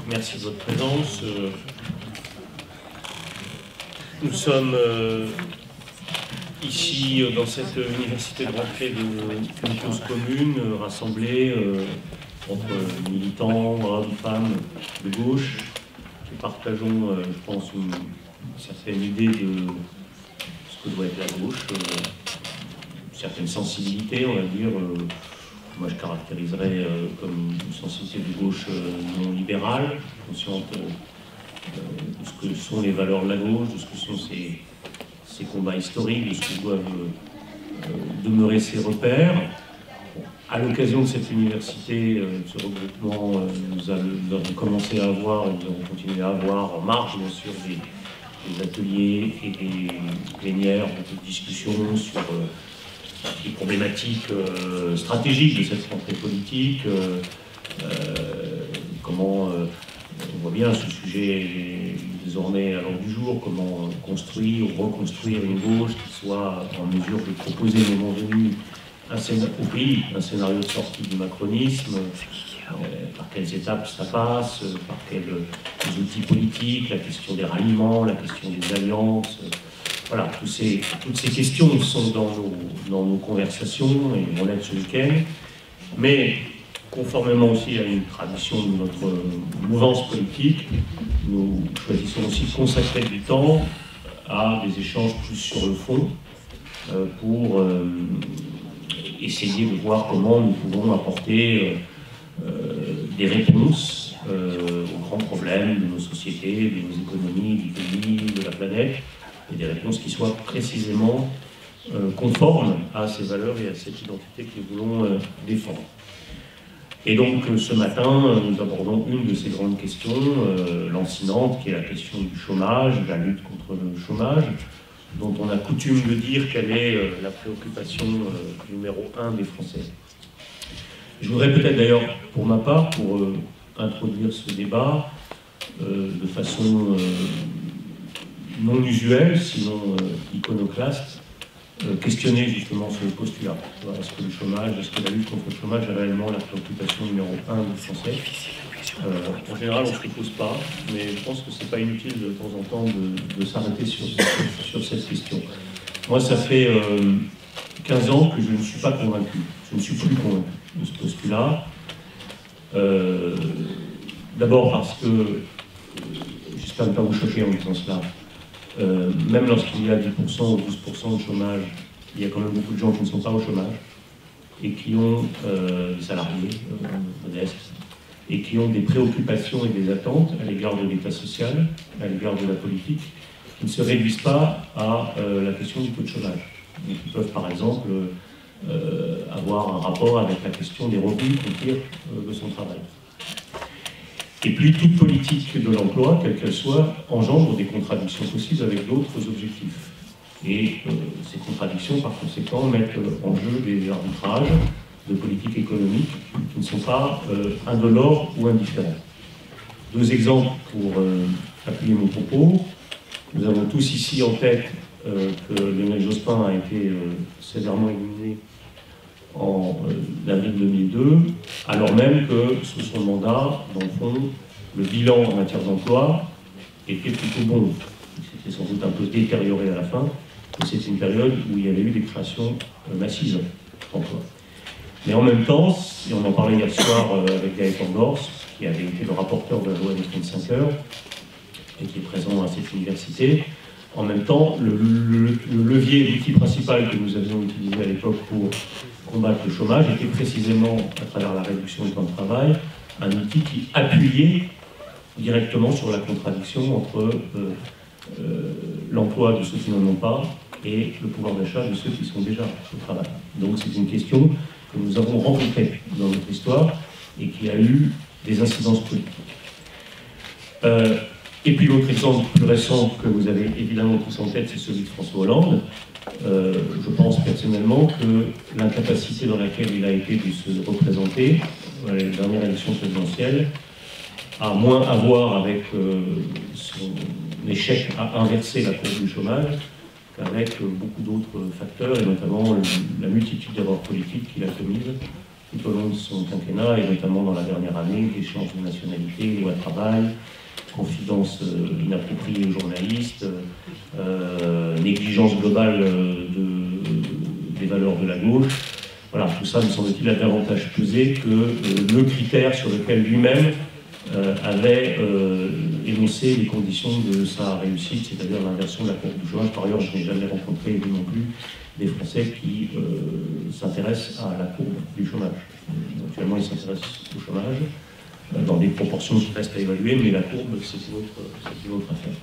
Merci de votre présence. Nous sommes ici dans cette université de rentrée d'une cause commune, rassemblée entre militants, hommes, femmes de gauche, qui partageons, je pense, une certaine idée de ce que doit être la gauche, une certaine sensibilité, on va dire. Moi, je caractériserais comme une sensibilité de gauche non libérale, consciente de ce que sont les valeurs de la gauche, de ce que sont ses combats historiques, de ce que doivent demeurer ses repères. À l'occasion de cette université, de ce regroupement, nous avons commencé à avoir, et nous avons continué à avoir, en marge bien sûr, des ateliers et des plénières, beaucoup de discussions sur les problématiques stratégiques de cette rentrée politique, comment on voit bien ce sujet est désormais à l'ordre du jour, comment construire ou reconstruire une gauche qui soit en mesure de proposer au moment venu au pays un scénario de sortie du macronisme, par quelles étapes ça passe, par quels outils politiques, la question des ralliements, la question des alliances. Voilà, toutes ces questions sont dans nos conversations et on l'aide ce week-end. Mais conformément aussi à une tradition de notre mouvance politique, nous choisissons aussi de consacrer du temps à des échanges plus sur le fond pour essayer de voir comment nous pouvons apporter des réponses aux grands problèmes de nos sociétés, de nos économies, du pays, de la planète, et des réponses qui soient précisément conformes à ces valeurs et à cette identité que nous voulons défendre. Et donc ce matin, nous abordons une de ces grandes questions lancinantes, qui est la question du chômage, de la lutte contre le chômage, dont on a coutume de dire qu'elle est la préoccupation numéro 1 des Français. Je voudrais peut-être d'ailleurs, pour ma part, pour introduire ce débat de façon non usuelle, sinon iconoclaste, questionner justement ce postulat. Est-ce que le chômage, est-ce que la lutte contre le chômage est réellement la préoccupation numéro 1 des Français? En général, on ne se le pose pas, mais je pense que ce n'est pas inutile de temps en temps de s'arrêter sur cette question. Moi, ça fait 15 ans que je ne suis pas convaincu. Je ne suis plus convaincu de ce postulat. D'abord parce que, j'espère ne pas vous choquer en disant cela, même lorsqu'il y a 10% ou 12% de chômage, il y a quand même beaucoup de gens qui ne sont pas au chômage et qui ont des salariés modestes et qui ont des préoccupations et des attentes à l'égard de l'État social, à l'égard de la politique, qui ne se réduisent pas à la question du taux de chômage. Donc, ils peuvent par exemple avoir un rapport avec la question des revenus qu'on tire de son travail. Et puis toute politique de l'emploi, quelle qu'elle soit, engendre des contradictions possibles avec d'autres objectifs. Et ces contradictions, par conséquent, mettent en jeu des arbitrages de politique économique qui ne sont pas indolores ou indifférents. Deux exemples pour appuyer mon propos. Nous avons tous ici en tête que Lionel Jospin a été sévèrement éliminé en avril 2002, alors même que sous son mandat, dans le fond, le bilan en matière d'emploi était plutôt bon. C'était sans doute un peu détérioré à la fin, mais c'était une période où il y avait eu des créations massives d'emplois. Mais en même temps, et on en parlait hier soir avec Gaëtan Gors, qui avait été le rapporteur de la loi des 35 heures, et qui est présent à cette université, en même temps, le levier, l'outil principal que nous avions utilisé à l'époque pour combattre le chômage était précisément, à travers la réduction du temps de travail, un outil qui appuyait directement sur la contradiction entre l'emploi de ceux qui n'en ont pas et le pouvoir d'achat de ceux qui sont déjà au travail. Donc c'est une question que nous avons rencontrée dans notre histoire et qui a eu des incidences politiques. Et puis l'autre exemple plus récent que vous avez évidemment tous en tête, c'est celui de François Hollande. Je pense personnellement que l'incapacité dans laquelle il a été de se représenter à la dernière élection présidentielle a moins à voir avec son échec à inverser la courbe du chômage qu'avec beaucoup d'autres facteurs, et notamment la multitude d'erreurs politiques qu'il a commises tout au long de son quinquennat, et notamment dans la dernière année, l'échange de nationalité, loi travail, confidence inappropriée aux journalistes, négligence globale des valeurs de la gauche. Voilà, tout ça, me semble-t-il, a davantage pesé que le critère sur lequel lui-même avait énoncé les conditions de sa réussite, c'est-à-dire l'inversion de la courbe du chômage. Par ailleurs, je n'ai jamais rencontré, lui non plus, des Français qui s'intéressent à la courbe du chômage. Actuellement, ils s'intéressent au chômage dans des proportions qui restent à évaluer, mais la courbe, c'est une autre affaire.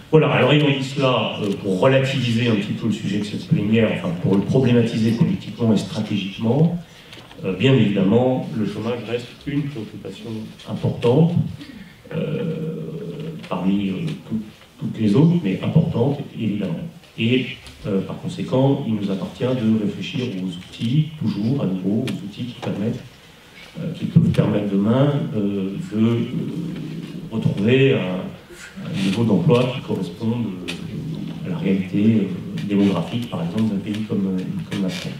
Voilà, alors ayant dit cela, pour relativiser un petit peu le sujet de cette plénière, enfin pour le problématiser politiquement et stratégiquement, bien évidemment, le chômage reste une préoccupation importante, parmi toutes les autres, mais importante, évidemment. Et par conséquent, il nous appartient de réfléchir aux outils, toujours à nouveau, aux outils qui peuvent permettre demain de retrouver un niveau d'emploi qui corresponde à la réalité démographique, par exemple, d'un pays comme la France.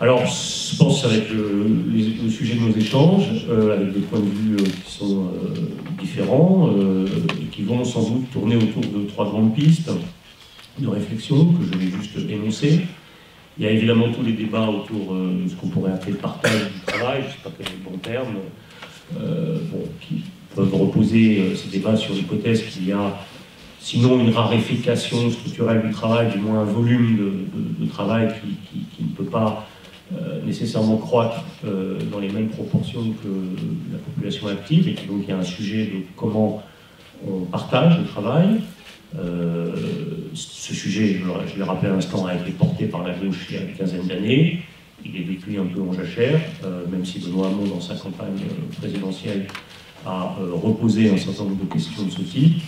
Alors, je pense que ça va être le sujet de nos échanges, avec des points de vue qui sont différents, et qui vont sans doute tourner autour de trois grandes pistes de réflexion que je vais juste énoncer. Il y a évidemment tous les débats autour de ce qu'on pourrait appeler le partage du travail, je ne sais pas quel est le bon terme, qui peuvent reposer ces débats sur l'hypothèse qu'il y a, sinon une raréfaction structurelle du travail, du moins un volume de travail qui ne peut pas nécessairement croître dans les mêmes proportions que la population active, et donc il y a un sujet de comment on partage le travail. Ce sujet, je l'ai rappelé à l'instant, a été porté par la gauche il y a une quinzaine d'années. Il est depuis un peu en jachère, même si Benoît Hamon, dans sa campagne présidentielle, a reposé un certain nombre de questions de ce type.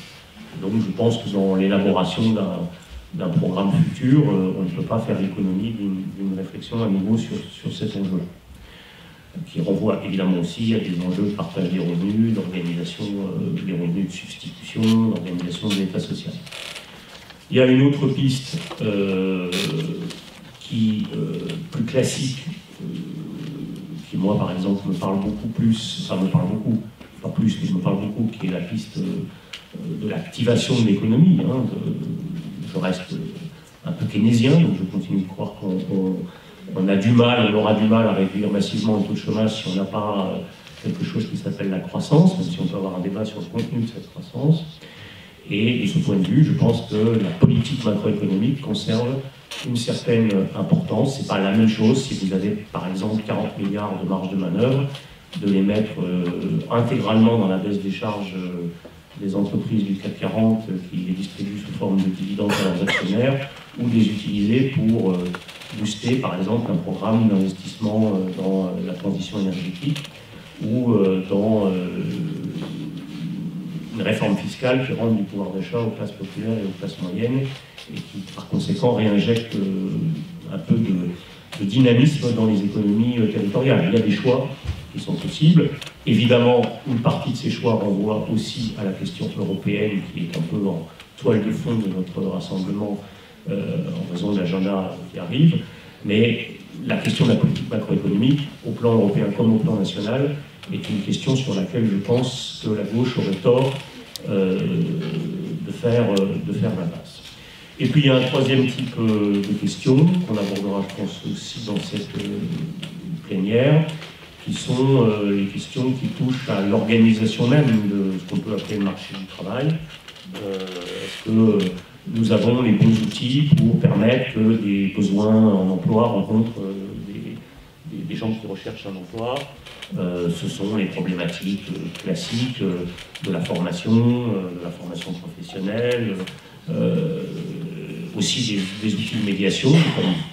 Donc je pense que dans l'élaboration d'un programme futur, on ne peut pas faire l'économie d'une réflexion à nouveau sur cet enjeu, qui renvoie évidemment aussi à des enjeux de partage des revenus, d'organisation des revenus de substitution, d'organisation de l'État social. Il y a une autre piste qui plus classique, qui moi par exemple me parle beaucoup plus, enfin me parle beaucoup, pas plus, mais je me parle beaucoup, qui est la piste de l'activation de l'économie. Hein, je reste un peu keynésien, donc je continue de croire qu'on a du mal, on aura du mal à réduire massivement le taux de chômage si on n'a pas quelque chose qui s'appelle la croissance, même si on peut avoir un débat sur le contenu de cette croissance. Et de ce point de vue, je pense que la politique macroéconomique conserve une certaine importance. Ce n'est pas la même chose si vous avez par exemple 40 milliards de marge de manœuvre, de les mettre intégralement dans la baisse des charges des entreprises du CAC 40 qui les distribuent sous forme de dividendes à leurs actionnaires, ou de les utiliser pour booster par exemple un programme d'investissement dans la transition énergétique, ou dans une réforme fiscale qui rende du pouvoir d'achat aux classes populaires et aux classes moyennes, et qui par conséquent réinjecte un peu de dynamisme dans les économies territoriales. Il y a des choix qui sont possibles. Évidemment, une partie de ces choix renvoie aussi à la question européenne, qui est un peu en toile de fond de notre rassemblement en raison de l'agenda qui arrive. Mais la question de la politique macroéconomique, au plan européen comme au plan national, est une question sur laquelle je pense que la gauche aurait tort de faire l'impasse. Et puis il y a un troisième type de questions qu'on abordera, je pense, aussi dans cette plénière, qui sont les questions qui touchent à l'organisation même de ce qu'on peut appeler le marché du travail. Est-ce que nous avons les bons outils pour permettre que des besoins en emploi rencontrent des gens qui recherchent un emploi? Ce sont les problématiques classiques de la formation professionnelle, aussi des outils de médiation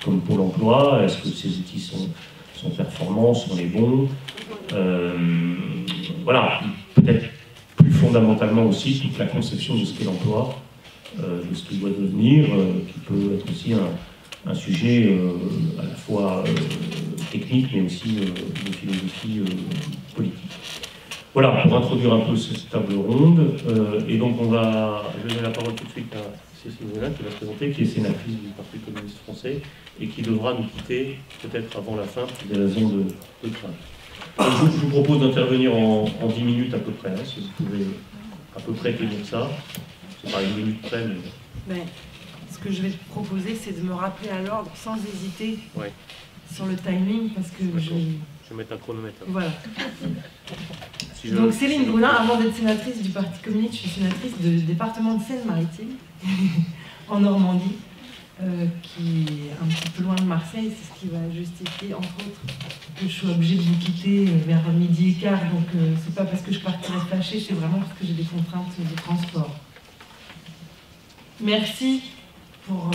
comme Pôle emploi. Est-ce que ces outils sont performants, sont les bons? Voilà, peut-être plus fondamentalement aussi toute la conception de ce qu'est l'emploi, de ce qu'il doit devenir, qui peut être aussi un sujet à la fois technique, mais aussi de philosophie politique. Voilà, pour introduire un peu cette table ronde. Et donc, je vais donner la parole tout de suite à Cécile Moulin, qui va se présenter, qui est sénatrice du Parti communiste français et qui devra nous quitter peut-être avant la fin pour des raisons de travail. Je vous propose d'intervenir en 10 minutes à peu près, hein, si vous pouvez à peu près tenir ça. C'est pas une minute près, mais... Ce que je vais te proposer, c'est de me rappeler à l'ordre sans hésiter ouais. sur le timing, parce que je vais mettre un chronomètre. Voilà. Donc Céline Brulin, avant d'être sénatrice du Parti communiste, je suis sénatrice du département de Seine-Maritime, en Normandie, qui est un petit peu loin de Marseille. C'est ce qui va justifier, entre autres, que je sois obligée de vous quitter vers 12h15. Donc c'est pas parce que je partirai fâchée, c'est vraiment parce que j'ai des contraintes de transport. Merci pour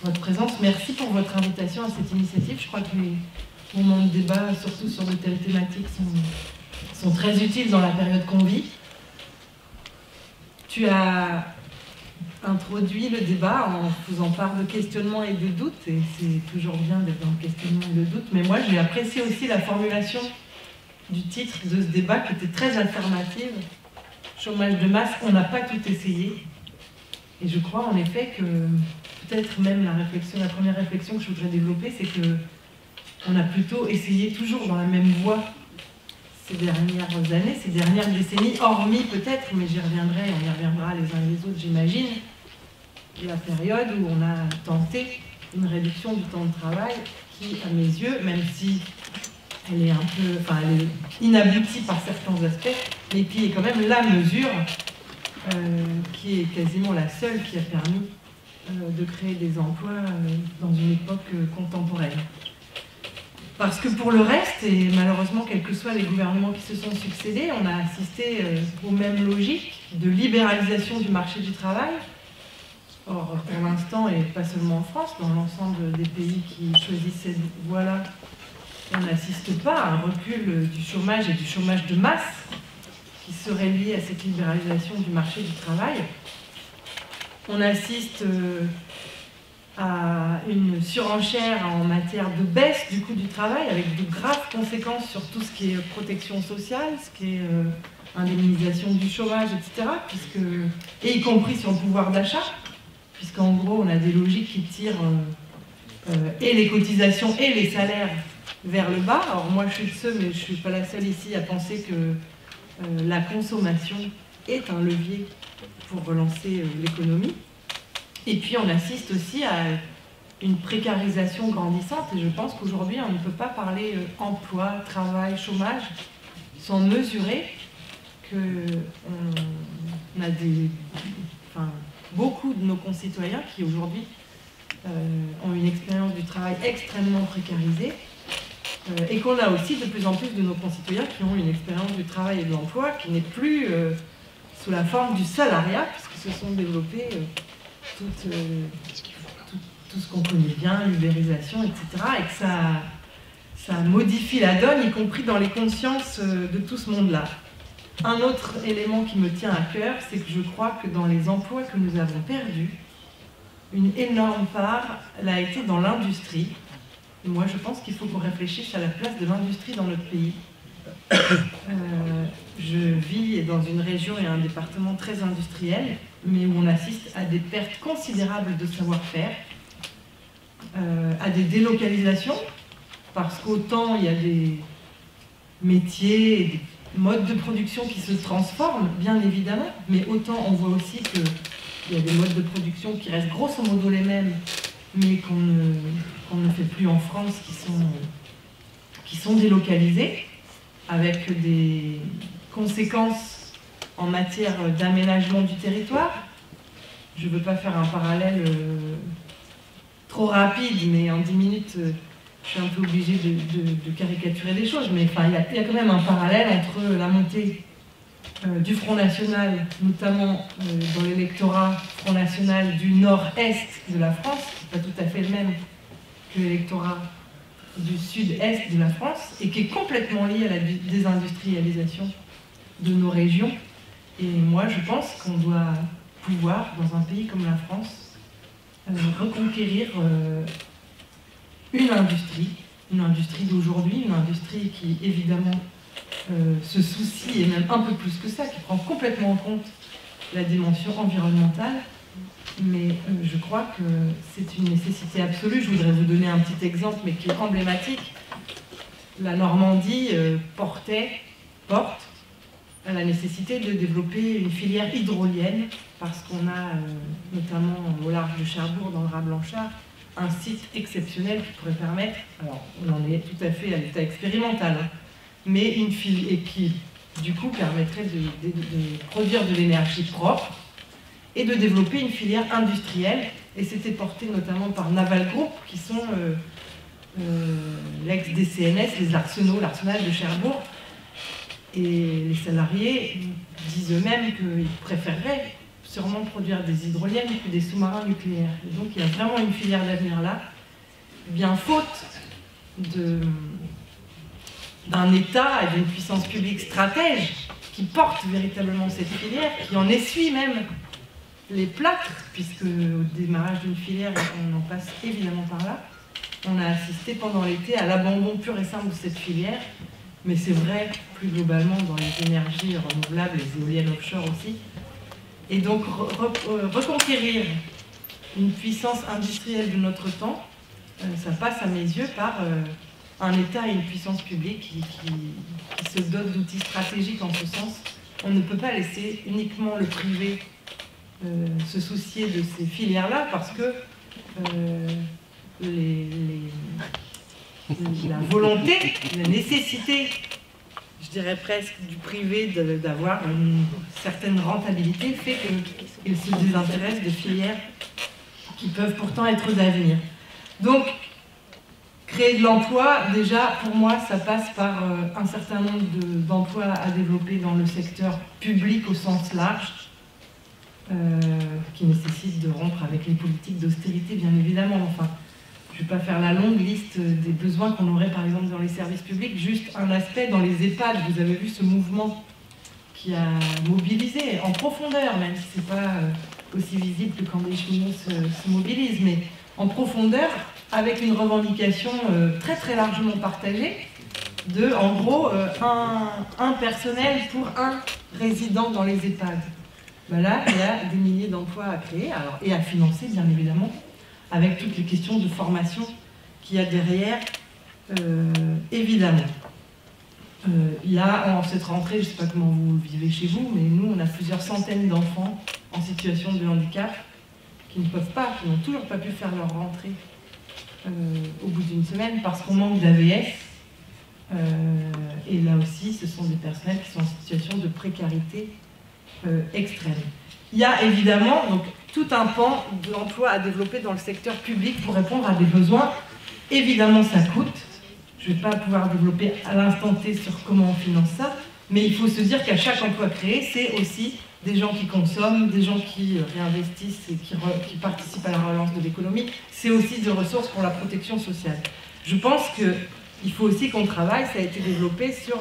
votre présence, merci pour votre invitation à cette initiative. Je crois que les moments de débat, surtout sur de telles thématiques, sont très utiles dans la période qu'on vit. Tu as introduit le débat en faisant part de questionnements et de doutes, et c'est toujours bien d'être dans le questionnement et le doute, mais moi j'ai apprécié aussi la formulation du titre de ce débat qui était très affirmative. Chômage de masse, on n'a pas tout essayé. Et je crois en effet que peut-être même la première réflexion que je voudrais développer, c'est que on a plutôt essayé toujours dans la même voie ces dernières années, ces dernières décennies, hormis peut-être, mais j'y reviendrai, on y reviendra les uns et les autres, j'imagine, la période où on a tenté une réduction du temps de travail qui, à mes yeux, même si elle est un peu, enfin, elle est inaboutie par certains aspects, mais qui est quand même la mesure qui est quasiment la seule qui a permis de créer des emplois dans une époque contemporaine. Parce que pour le reste, et malheureusement quels que soient les gouvernements qui se sont succédés, on a assisté aux mêmes logiques de libéralisation du marché du travail. Or, pour l'instant, et pas seulement en France, dans l'ensemble des pays qui choisissent cette voie-là, on n'assiste pas à un recul du chômage et du chômage de masse qui serait lié à cette libéralisation du marché du travail. On assiste à une surenchère en matière de baisse du coût du travail, avec de graves conséquences sur tout ce qui est protection sociale, ce qui est indemnisation du chômage, etc., et y compris sur le pouvoir d'achat, puisqu'en gros, on a des logiques qui tirent et les cotisations et les salaires vers le bas. Alors moi, je suis de ceux, mais je ne suis pas la seule ici à penser que la consommation est un levier pour relancer l'économie. Et puis on assiste aussi à une précarisation grandissante, et je pense qu'aujourd'hui on ne peut pas parler emploi, travail, chômage sans mesurer qu'on a beaucoup de nos concitoyens qui aujourd'hui ont une expérience du travail extrêmement précarisée, et qu'on a aussi de plus en plus de nos concitoyens qui ont une expérience du travail et de l'emploi qui n'est plus sous la forme du salariat, puisque se sont développés tout ce qu'on connaît bien, l'ubérisation, etc., et que ça modifie la donne, y compris dans les consciences de tout ce monde-là. Un autre élément qui me tient à cœur, c'est que je crois que dans les emplois que nous avons perdus, une énorme part l'a été dans l'industrie. Et moi, je pense qu'il faut qu'on réfléchisse à la place de l'industrie dans notre pays. Je vis dans une région et un département très industriel, mais où on assiste à des pertes considérables de savoir-faire, à des délocalisations, parce qu'autant il y a des métiers et des modes de production qui se transforment, bien évidemment, mais autant on voit aussi qu'il y a des modes de production qui restent grosso modo les mêmes, mais qu'on ne fait plus en France, qui sont délocalisés, avec des conséquences en matière d'aménagement du territoire. Je ne veux pas faire un parallèle trop rapide, mais en 10 minutes, je suis un peu obligée de caricaturer des choses, mais enfin, il y a quand même un parallèle entre la montée du Front National, notamment dans l'électorat Front National du nord-est de la France, qui n'est pas tout à fait le même que l'électorat du sud-est de la France, et qui est complètement lié à la désindustrialisation de nos régions. Et moi, je pense qu'on doit pouvoir, dans un pays comme la France, reconquérir une industrie d'aujourd'hui, une industrie qui, évidemment, ce souci, et même un peu plus que ça, qui prend complètement en compte la dimension environnementale. Mais je crois que c'est une nécessité absolue. Je voudrais vous donner un petit exemple, mais qui est emblématique. La Normandie porte à la nécessité de développer une filière hydrolienne, parce qu'on a, notamment au large de Cherbourg, dans le Raz-Blanchard, un site exceptionnel qui pourrait permettre, alors on en est tout à fait à l'état expérimental, hein, mais une filière, et qui du coup permettrait de produire de l'énergie propre et de développer une filière industrielle. Et c'était porté notamment par Naval Group, qui sont l'ex-DCNS, les arsenaux, l'arsenal de Cherbourg. Et les salariés disent eux-mêmes qu'ils préféreraient sûrement produire des hydroliennes que des sous-marins nucléaires. Et donc il y a vraiment une filière d'avenir là, bien faute d'un État et d'une puissance publique stratège qui porte véritablement cette filière, qui en essuie même les plâtres, puisque au démarrage d'une filière, on en passe évidemment par là. On a assisté pendant l'été à l'abandon pur et simple de cette filière, mais c'est vrai plus globalement dans les énergies renouvelables, les éoliennes offshore aussi. Et donc reconquérir une puissance industrielle de notre temps, ça passe à mes yeux par un État et une puissance publique qui se dotent d'outils stratégiques en ce sens. On ne peut pas laisser uniquement le privé se soucier de ces filières-là, parce que la volonté, la nécessité, je dirais presque, du privé d'avoir une certaine rentabilité fait qu'il se désintéresse de filières qui peuvent pourtant être d'avenir. Donc, créer de l'emploi, déjà, pour moi, ça passe par un certain nombre d'emplois à développer dans le secteur public au sens large, qui nécessite de rompre avec les politiques d'austérité, bien évidemment. Enfin, je ne vais pas faire la longue liste des besoins qu'on aurait, par exemple, dans les services publics. Juste un aspect, dans les EHPAD, vous avez vu ce mouvement qui a mobilisé en profondeur, même si ce n'est pas aussi visible que quand des cheminots se mobilisent, mais en profondeur, avec une revendication très très largement partagée de, en gros, un personnel pour un résident dans les EHPAD. Ben là, il y a des milliers d'emplois à créer, alors, et à financer, bien évidemment, avec toutes les questions de formation qu'il y a derrière, évidemment. Il y a, en cette rentrée, je ne sais pas comment vous vivez chez vous, mais nous, on a plusieurs centaines d'enfants en situation de handicap qui ne peuvent pas, qui n'ont toujours pas pu faire leur rentrée au bout d'une semaine parce qu'on manque d'AVS. Et là aussi, ce sont des personnels qui sont en situation de précarité extrême. Il y a évidemment donc, tout un pan d'emploi à développer dans le secteur public pour répondre à des besoins. Évidemment, ça coûte. Je ne vais pas pouvoir développer à l'instant T sur comment on finance ça, mais il faut se dire qu'à chaque emploi créé, c'est aussi des gens qui consomment, des gens qui réinvestissent et qui participent à la relance de l'économie. C'est aussi des ressources pour la protection sociale. Je pense qu'il faut aussi qu'on travaille, ça a été développé sur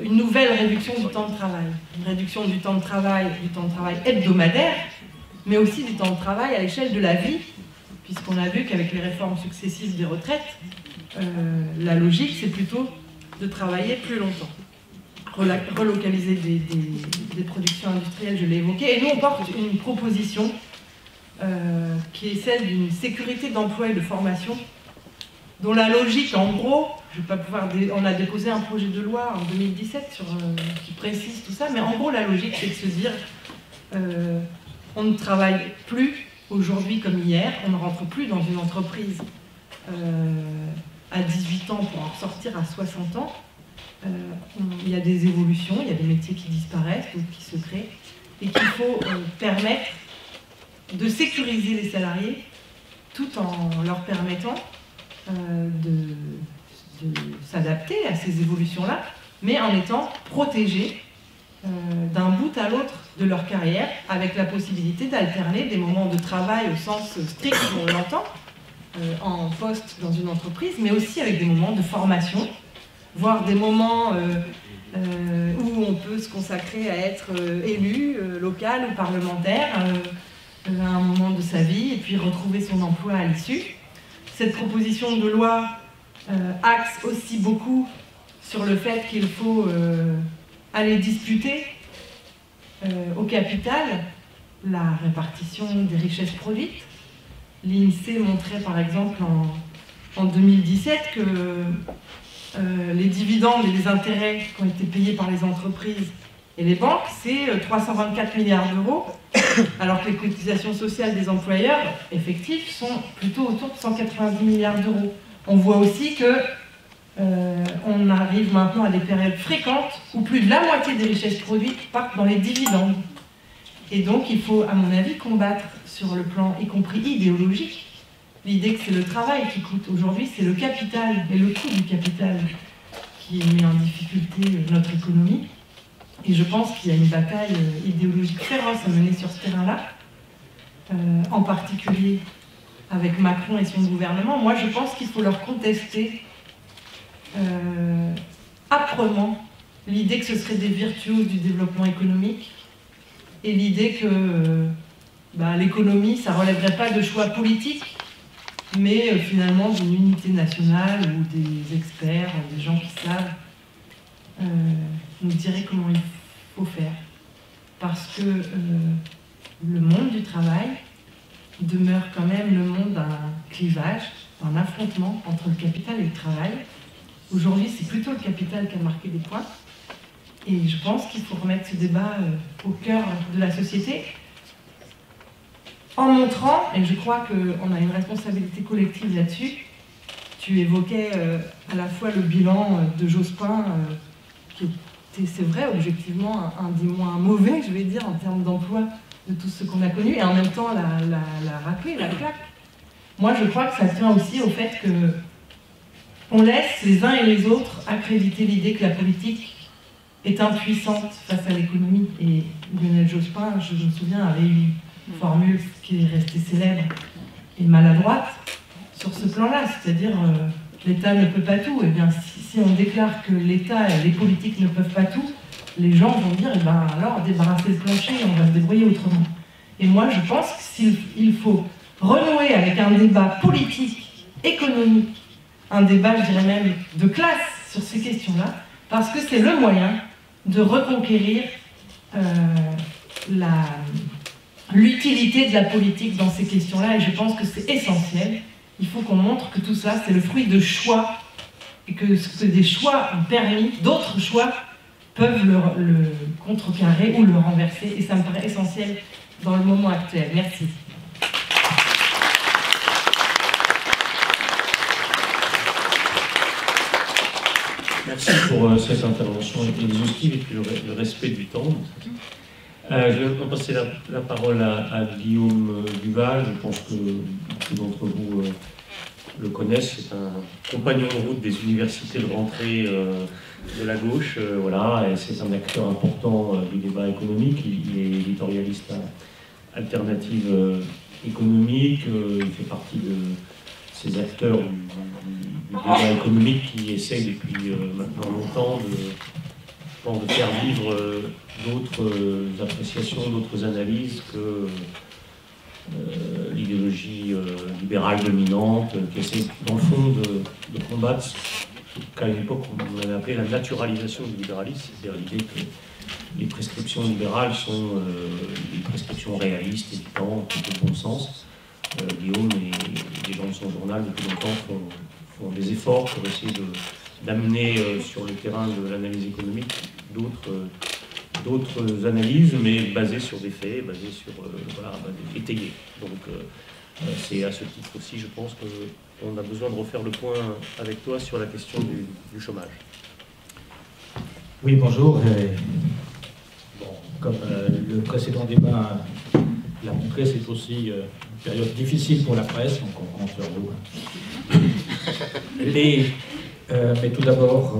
une nouvelle réduction du temps de travail. Une réduction du temps de travail hebdomadaire, mais aussi du temps de travail à l'échelle de la vie, puisqu'on a vu qu'avec les réformes successives des retraites, la logique, c'est plutôt de travailler plus longtemps. Relocaliser des productions industrielles, je l'ai évoqué. Et nous, on porte une proposition qui est celle d'une sécurité d'emploi et de formation, dont la logique, en gros, je vais pas pouvoir on a déposé un projet de loi en 2017 qui précise tout ça, mais en gros, la logique, c'est de se dire on ne travaille plus aujourd'hui comme hier, on ne rentre plus dans une entreprise à 18 ans pour en ressortir à 60 ans. Il y a des évolutions, il y a des métiers qui disparaissent, d'autres qui se créent, et qu'il faut permettre de sécuriser les salariés tout en leur permettant de s'adapter à ces évolutions-là, mais en étant protégés d'un bout à l'autre de leur carrière, avec la possibilité d'alterner des moments de travail au sens strict où on l'entend, en poste dans une entreprise, mais aussi avec des moments de formation, voire des moments où on peut se consacrer à être élu local ou parlementaire à un moment de sa vie et puis retrouver son emploi à l'issue. Cette proposition de loi axe aussi beaucoup sur le fait qu'il faut aller disputer au capital la répartition des richesses produites. L'INSEE montrait par exemple en 2017 que les dividendes et les intérêts qui ont été payés par les entreprises et les banques, c'est 324 milliards d'euros, alors que les cotisations sociales des employeurs effectifs sont plutôt autour de 190 milliards d'euros. On voit aussi que on arrive maintenant à des périodes fréquentes où plus de la moitié des richesses produites partent dans les dividendes. Et donc il faut, à mon avis, combattre sur le plan, y compris idéologique, l'idée que c'est le travail qui coûte. Aujourd'hui, c'est le capital et le coût du capital qui met en difficulté notre économie. Et je pense qu'il y a une bataille idéologique féroce à mener sur ce terrain-là, en particulier avec Macron et son gouvernement. Moi, je pense qu'il faut leur contester âprement l'idée que ce seraient des virtuoses du développement économique et l'idée que l'économie, ça ne relèverait pas de choix politiques, mais finalement d'une unité nationale ou des experts, des gens qui savent nous diraient comment il faut faire. Parce que le monde du travail demeure quand même le monde d'un clivage, d'un affrontement entre le capital et le travail. Aujourd'hui, c'est plutôt le capital qui a marqué des points. Et je pense qu'il faut remettre ce débat au cœur de la société, en montrant, et je crois qu'on a une responsabilité collective là-dessus, tu évoquais à la fois le bilan de Jospin, qui était, c'est vrai, objectivement, un des moins mauvais, je vais dire, en termes d'emploi de tout ce qu'on a connu, et en même temps la raclée, la claque. Moi, je crois que ça tient aussi au fait qu'on laisse les uns et les autres accréditer l'idée que la politique est impuissante face à l'économie. Et Lionel Jospin, je me souviens, avait eu une formule qui est restée célèbre et maladroite sur ce plan-là, c'est-à-dire l'État ne peut pas tout. Et bien, si on déclare que l'État et les politiques ne peuvent pas tout, les gens vont dire, alors débarrasser le plancher, on va se débrouiller autrement. Et moi, je pense qu'il faut renouer avec un débat politique, économique, un débat, je dirais même, de classe sur ces questions-là, parce que c'est le moyen de reconquérir l'utilité de la politique dans ces questions-là, et je pense que c'est essentiel. Il faut qu'on montre que tout ça, c'est le fruit de choix, et que ce que des choix ont permis, d'autres choix peuvent le contrecarrer ou le renverser, et ça me paraît essentiel dans le moment actuel. Merci. Merci pour cette intervention exhaustive et puis le respect du temps. Je vais passer la parole à Guillaume Duval. Je pense que beaucoup d'entre vous le connaissent. C'est un compagnon de route des universités de rentrée de la gauche. Voilà, et c'est un acteur important du débat économique. Il est éditorialiste à Alternative économique. Il fait partie de ces acteurs du débat économique qui essayent depuis maintenant longtemps de faire vivre d'autres appréciations, d'autres analyses que l'idéologie libérale dominante, qui essaie dans le fond de combattre ce qu'à une époque on avait appelé la naturalisation du libéralisme, c'est-à-dire l'idée que les prescriptions libérales sont des prescriptions réalistes, évidentes, de bon sens. Guillaume et les gens de son journal depuis longtemps font des efforts pour essayer d'amener sur le terrain de l'analyse économique d'autres analyses, mais basées sur des faits, basées sur étayées. Donc c'est à ce titre aussi, je pense, qu'on a besoin de refaire le point avec toi sur la question du chômage. Oui, bonjour. Bon, comme le précédent débat l'a montré, c'est aussi une période difficile pour la presse, donc on compte sur vous. Mais tout d'abord,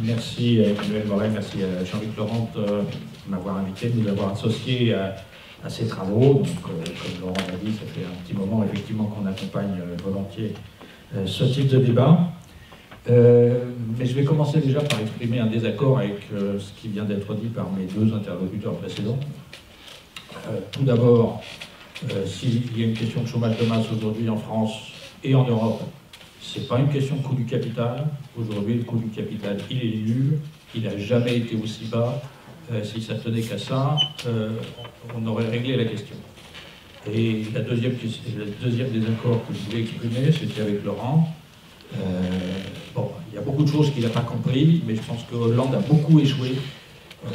merci à Emmanuel Morel, merci à Jean-Luc Laurent de m'avoir invité, de nous avoir associés à ces travaux. Donc, comme Laurent l'a dit, ça fait un petit moment effectivement qu'on accompagne volontiers ce type de débat. Mais je vais commencer déjà par exprimer un désaccord avec ce qui vient d'être dit par mes deux interlocuteurs précédents. Tout d'abord, s'il y a une question de chômage de masse aujourd'hui en France et en Europe, c'est pas une question de coût du capital. Aujourd'hui, le coût du capital, il est nul. Il n'a jamais été aussi bas. Si ça tenait qu'à ça, on aurait réglé la question. Et le deuxième désaccord que je voulais exprimer, c'était avec Laurent. Bon, il y a beaucoup de choses qu'il n'a pas compris, mais je pense que Hollande a beaucoup échoué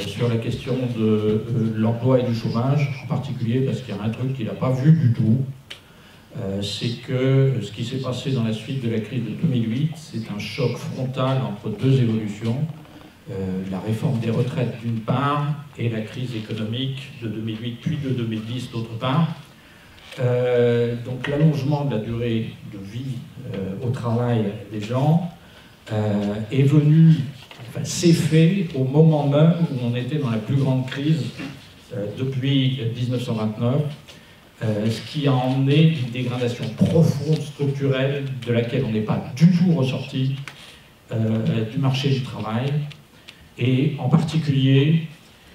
sur la question de l'emploi et du chômage, en particulier parce qu'il y a un truc qu'il n'a pas vu du tout. C'est que ce qui s'est passé dans la suite de la crise de 2008, c'est un choc frontal entre deux évolutions. La réforme des retraites d'une part et la crise économique de 2008 puis de 2010 d'autre part. Donc l'allongement de la durée de vie au travail des gens est venu, enfin, s'est fait au moment même où on était dans la plus grande crise depuis 1929, ce qui a emmené une dégradation profonde, structurelle, de laquelle on n'est pas du tout ressorti du marché du travail, et en particulier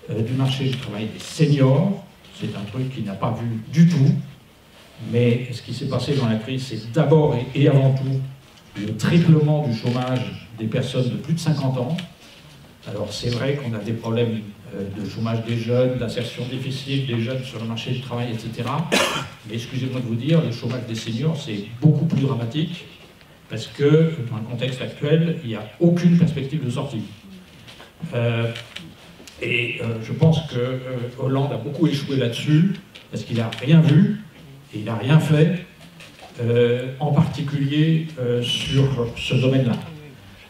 du marché du travail des seniors. C'est un truc qu'il n'a pas vu du tout. Mais ce qui s'est passé dans la crise, c'est d'abord et avant tout le triplement du chômage des personnes de plus de 50 ans. Alors c'est vrai qu'on a des problèmes de chômage des jeunes, d'insertion difficile des jeunes sur le marché du travail, etc. Mais excusez-moi de vous dire, le chômage des seniors, c'est beaucoup plus dramatique parce que dans le contexte actuel, il n'y a aucune perspective de sortie. Je pense que Hollande a beaucoup échoué là-dessus parce qu'il n'a rien vu. Et il n'a rien fait, en particulier sur ce domaine-là.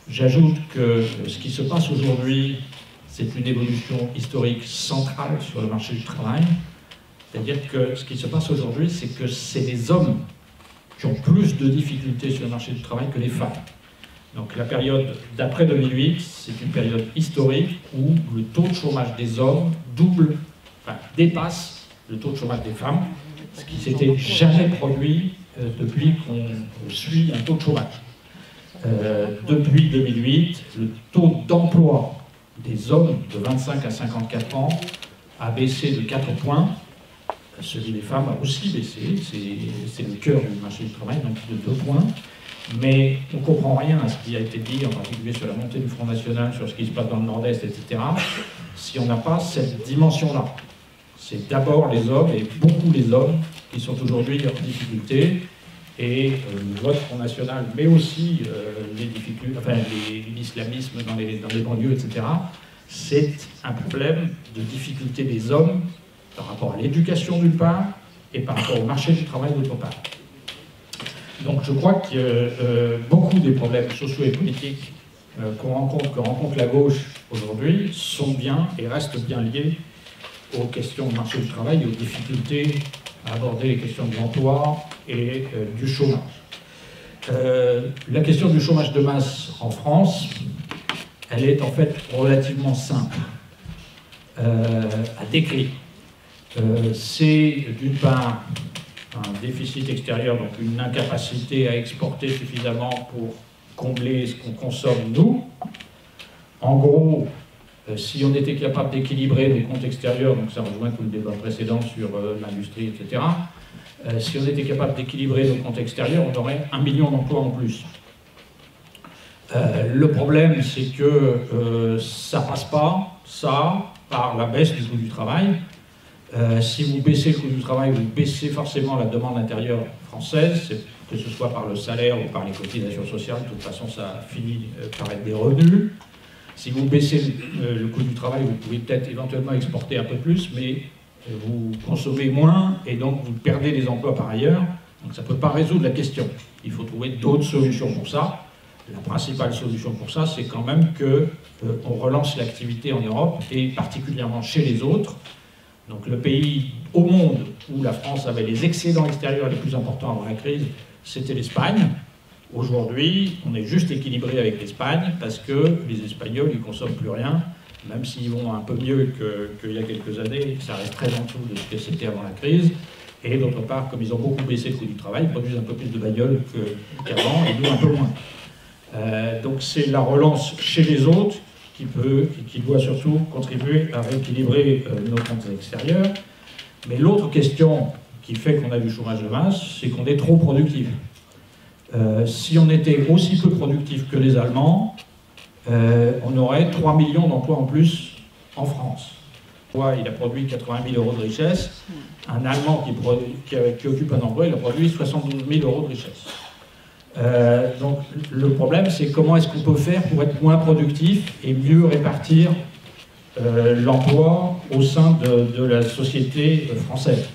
J'ajoute que ce qui se passe aujourd'hui, c'est une évolution historique centrale sur le marché du travail. C'est-à-dire que ce qui se passe aujourd'hui, c'est que c'est les hommes qui ont plus de difficultés sur le marché du travail que les femmes. Donc la période d'après 2008, c'est une période historique où le taux de chômage des hommes dépasse le taux de chômage des femmes, ce qui s'était jamais produit depuis qu'on suit un taux de chômage. Depuis 2008, le taux d'emploi des hommes de 25 à 54 ans a baissé de 4 points. Celui des femmes a aussi baissé, c'est le cœur du marché du travail, donc de 2 points. Mais on ne comprend rien à ce qui a été dit, en particulier sur la montée du Front National, sur ce qui se passe dans le Nord-Est, etc., si on n'a pas cette dimension-là. C'est d'abord les hommes, et beaucoup les hommes, qui sont aujourd'hui en difficulté, et le vote Front National, mais aussi les difficultés, enfin l'islamisme dans les banlieues, etc., c'est un problème de difficulté des hommes par rapport à l'éducation d'une part, et par rapport au marché du travail d'autre part. Donc je crois que beaucoup des problèmes sociaux et politiques que rencontre la gauche aujourd'hui sont bien et restent bien liés aux questions du marché du travail et aux difficultés à aborder les questions de l'emploi et du chômage. La question du chômage de masse en France, elle est en fait relativement simple à décrire. C'est d'une part un déficit extérieur, donc une incapacité à exporter suffisamment pour combler ce qu'on consomme nous. En gros, si on était capable d'équilibrer les comptes extérieurs, donc ça rejoint tout le débat précédent sur l'industrie, etc., si on était capable d'équilibrer nos comptes extérieurs, on aurait 1 million d'emplois en plus. Le problème, c'est que ça passe pas, ça, par la baisse du coût du travail. Si vous baissez le coût du travail, vous baissez forcément la demande intérieure française, que ce soit par le salaire ou par les cotisations sociales. De toute façon, ça finit par être des revenus. Si vous baissez le coût du travail, vous pouvez peut-être éventuellement exporter un peu plus, mais vous consommez moins et donc vous perdez des emplois par ailleurs. Donc ça ne peut pas résoudre la question. Il faut trouver d'autres solutions pour ça. La principale solution pour ça, c'est quand même qu'on relance l'activité en Europe et particulièrement chez les autres. Donc le pays au monde où la France avait les excédents extérieurs les plus importants avant la crise, c'était l'Espagne. Aujourd'hui, on est juste équilibré avec l'Espagne parce que les Espagnols, ils ne consomment plus rien, même s'ils vont un peu mieux qu'il y a quelques années, ça reste très en dessous de ce que c'était avant la crise. Et d'autre part, comme ils ont beaucoup baissé le coût du travail, ils produisent un peu plus de bagnoles qu'avant et nous un peu moins. Donc c'est la relance chez les autres qui doit surtout contribuer à rééquilibrer nos comptes extérieurs. Mais l'autre question qui fait qu'on a du chômage de masse, c'est qu'on est trop productif. Si on était aussi peu productif que les Allemands, on aurait 3 millions d'emplois en plus en France. Il a produit 80 000 euros de richesse. Un Allemand qui occupe un emploi, il a produit 72 000 euros de richesse. Donc le problème, c'est comment est-ce qu'on peut faire pour être moins productif et mieux répartir l'emploi au sein de la société française.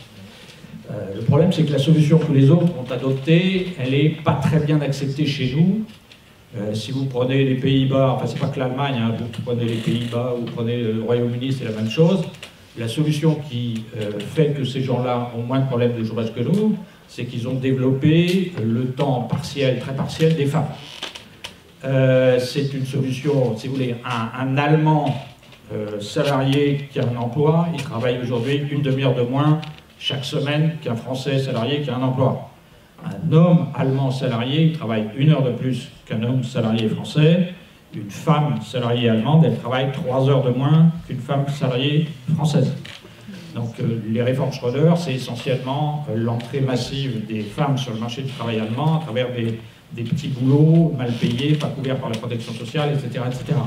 Le problème, c'est que la solution que les autres ont adoptée, elle n'est pas très bien acceptée chez nous. Si vous prenez les Pays-Bas, enfin c'est pas que l'Allemagne, hein, vous prenez les Pays-Bas, vous prenez le Royaume-Uni, c'est la même chose. La solution qui fait que ces gens-là ont moins de problèmes de chômage que nous, c'est qu'ils ont développé le temps partiel, très partiel des femmes. C'est une solution, si vous voulez, un Allemand salarié qui a un emploi, il travaille aujourd'hui une demi-heure de moins chaque semaine qu'un Français salarié qui a un emploi. Un homme allemand salarié, il travaille 1 heure de plus qu'un homme salarié français. Une femme salariée allemande, elle travaille 3 heures de moins qu'une femme salariée française. Donc les réformes Schröder, c'est essentiellement l'entrée massive des femmes sur le marché du travail allemand à travers des petits boulots mal payés, pas couverts par la protection sociale, etc. etc.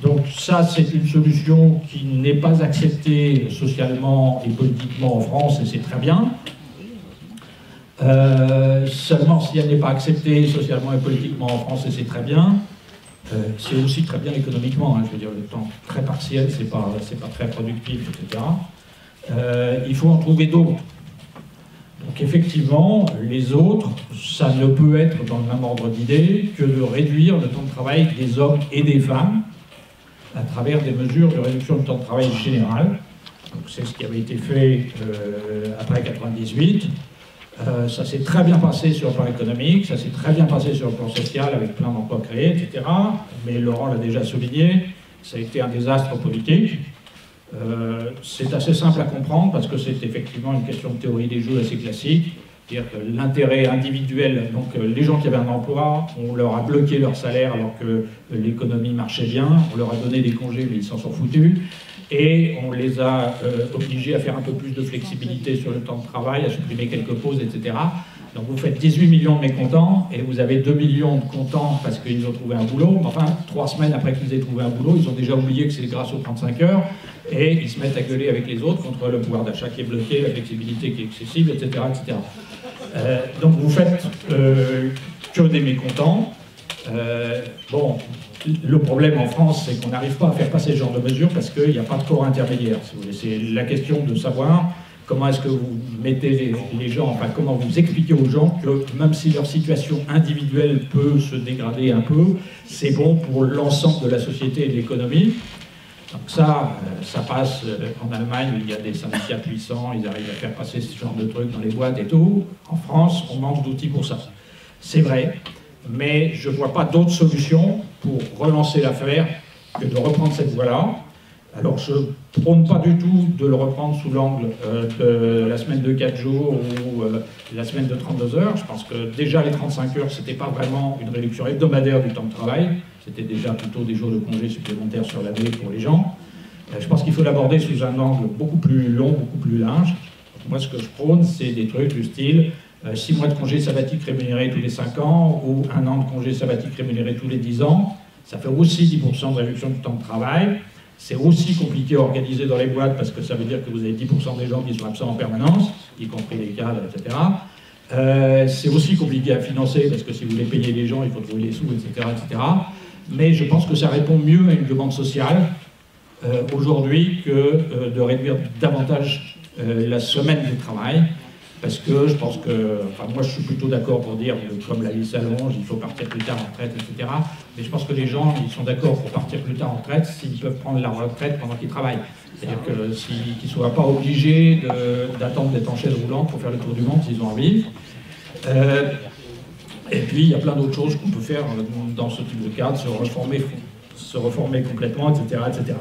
Donc ça, c'est une solution qui n'est pas acceptée socialement et politiquement en France, et c'est très bien. Seulement, si elle n'est pas acceptée socialement et politiquement en France, et c'est très bien, c'est aussi très bien économiquement. Hein, je veux dire, le temps très partiel, c'est pas très productif, etc. Il faut en trouver d'autres. Donc effectivement, les autres, ça ne peut être dans le même ordre d'idée que de réduire le temps de travail des hommes et des femmes à travers des mesures de réduction du temps de travail général. C'est ce qui avait été fait après 1998. Ça s'est très bien passé sur le plan économique, ça s'est très bien passé sur le plan social avec plein d'emplois créés, etc. Mais Laurent l'a déjà souligné, ça a été un désastre politique. C'est assez simple à comprendre parce que c'est effectivement une question de théorie des jeux assez classique. C'est-à-dire que l'intérêt individuel, donc les gens qui avaient un emploi, on leur a bloqué leur salaire alors que l'économie marchait bien, on leur a donné des congés mais ils s'en sont foutus, et on les a obligés à faire un peu plus de flexibilité sur le temps de travail, à supprimer quelques pauses, etc. Donc vous faites 18 millions de mécontents et vous avez 2 millions de contents parce qu'ils ont trouvé un boulot. Enfin, 3 semaines après qu'ils aient trouvé un boulot, ils ont déjà oublié que c'est grâce aux 35 heures et ils se mettent à gueuler avec les autres contre le pouvoir d'achat qui est bloqué, la flexibilité qui est excessive, etc. etc. Donc vous faites que des mécontents. Bon, le problème en France, c'est qu'on n'arrive pas à faire passer ce genre de mesures parce qu'il n'y a pas de corps intermédiaire. Si vous voulez. C'est la question de savoir comment est-ce que vous mettez les gens, enfin comment vous expliquez aux gens que même si leur situation individuelle peut se dégrader un peu, c'est bon pour l'ensemble de la société et de l'économie. Donc ça passe en Allemagne, il y a des syndicats puissants, ils arrivent à faire passer ce genre de trucs dans les boîtes et tout. En France, on manque d'outils pour ça. C'est vrai, mais je ne vois pas d'autre solution pour relancer l'affaire que de reprendre cette voie-là. Alors je ne prône pas du tout de le reprendre sous l'angle de la semaine de 4 jours ou la semaine de 32 heures. Je pense que déjà les 35 heures, ce n'était pas vraiment une réduction hebdomadaire du temps de travail. C'était déjà plutôt des jours de congés supplémentaires sur l'année pour les gens. Je pense qu'il faut l'aborder sous un angle beaucoup plus long, beaucoup plus large. Donc moi, ce que je prône, c'est des trucs du style 6 mois de congés sabbatiques rémunérés tous les 5 ans ou 1 an de congés sabbatiques rémunérés tous les 10 ans. Ça fait aussi 10% de réduction du temps de travail. C'est aussi compliqué à organiser dans les boîtes parce que ça veut dire que vous avez 10% des gens qui sont absents en permanence, y compris les cadres, etc. C'est aussi compliqué à financer parce que si vous voulez payer les gens, il faut trouver les sous, etc., etc. Mais je pense que ça répond mieux à une demande sociale aujourd'hui que de réduire davantage la semaine du travail. Parce que je pense que, enfin moi je suis plutôt d'accord pour dire que comme la vie s'allonge, il faut partir plus tard en retraite, etc. Mais je pense que les gens, ils sont d'accord pour partir plus tard en retraite s'ils peuvent prendre la retraite pendant qu'ils travaillent. C'est-à-dire qu'ils ne soient pas obligés d'attendre d'être en chaise roulante pour faire le tour du monde s'ils ont envie. Et puis il y a plein d'autres choses qu'on peut faire dans ce type de cadre, se reformer complètement, etc. etc.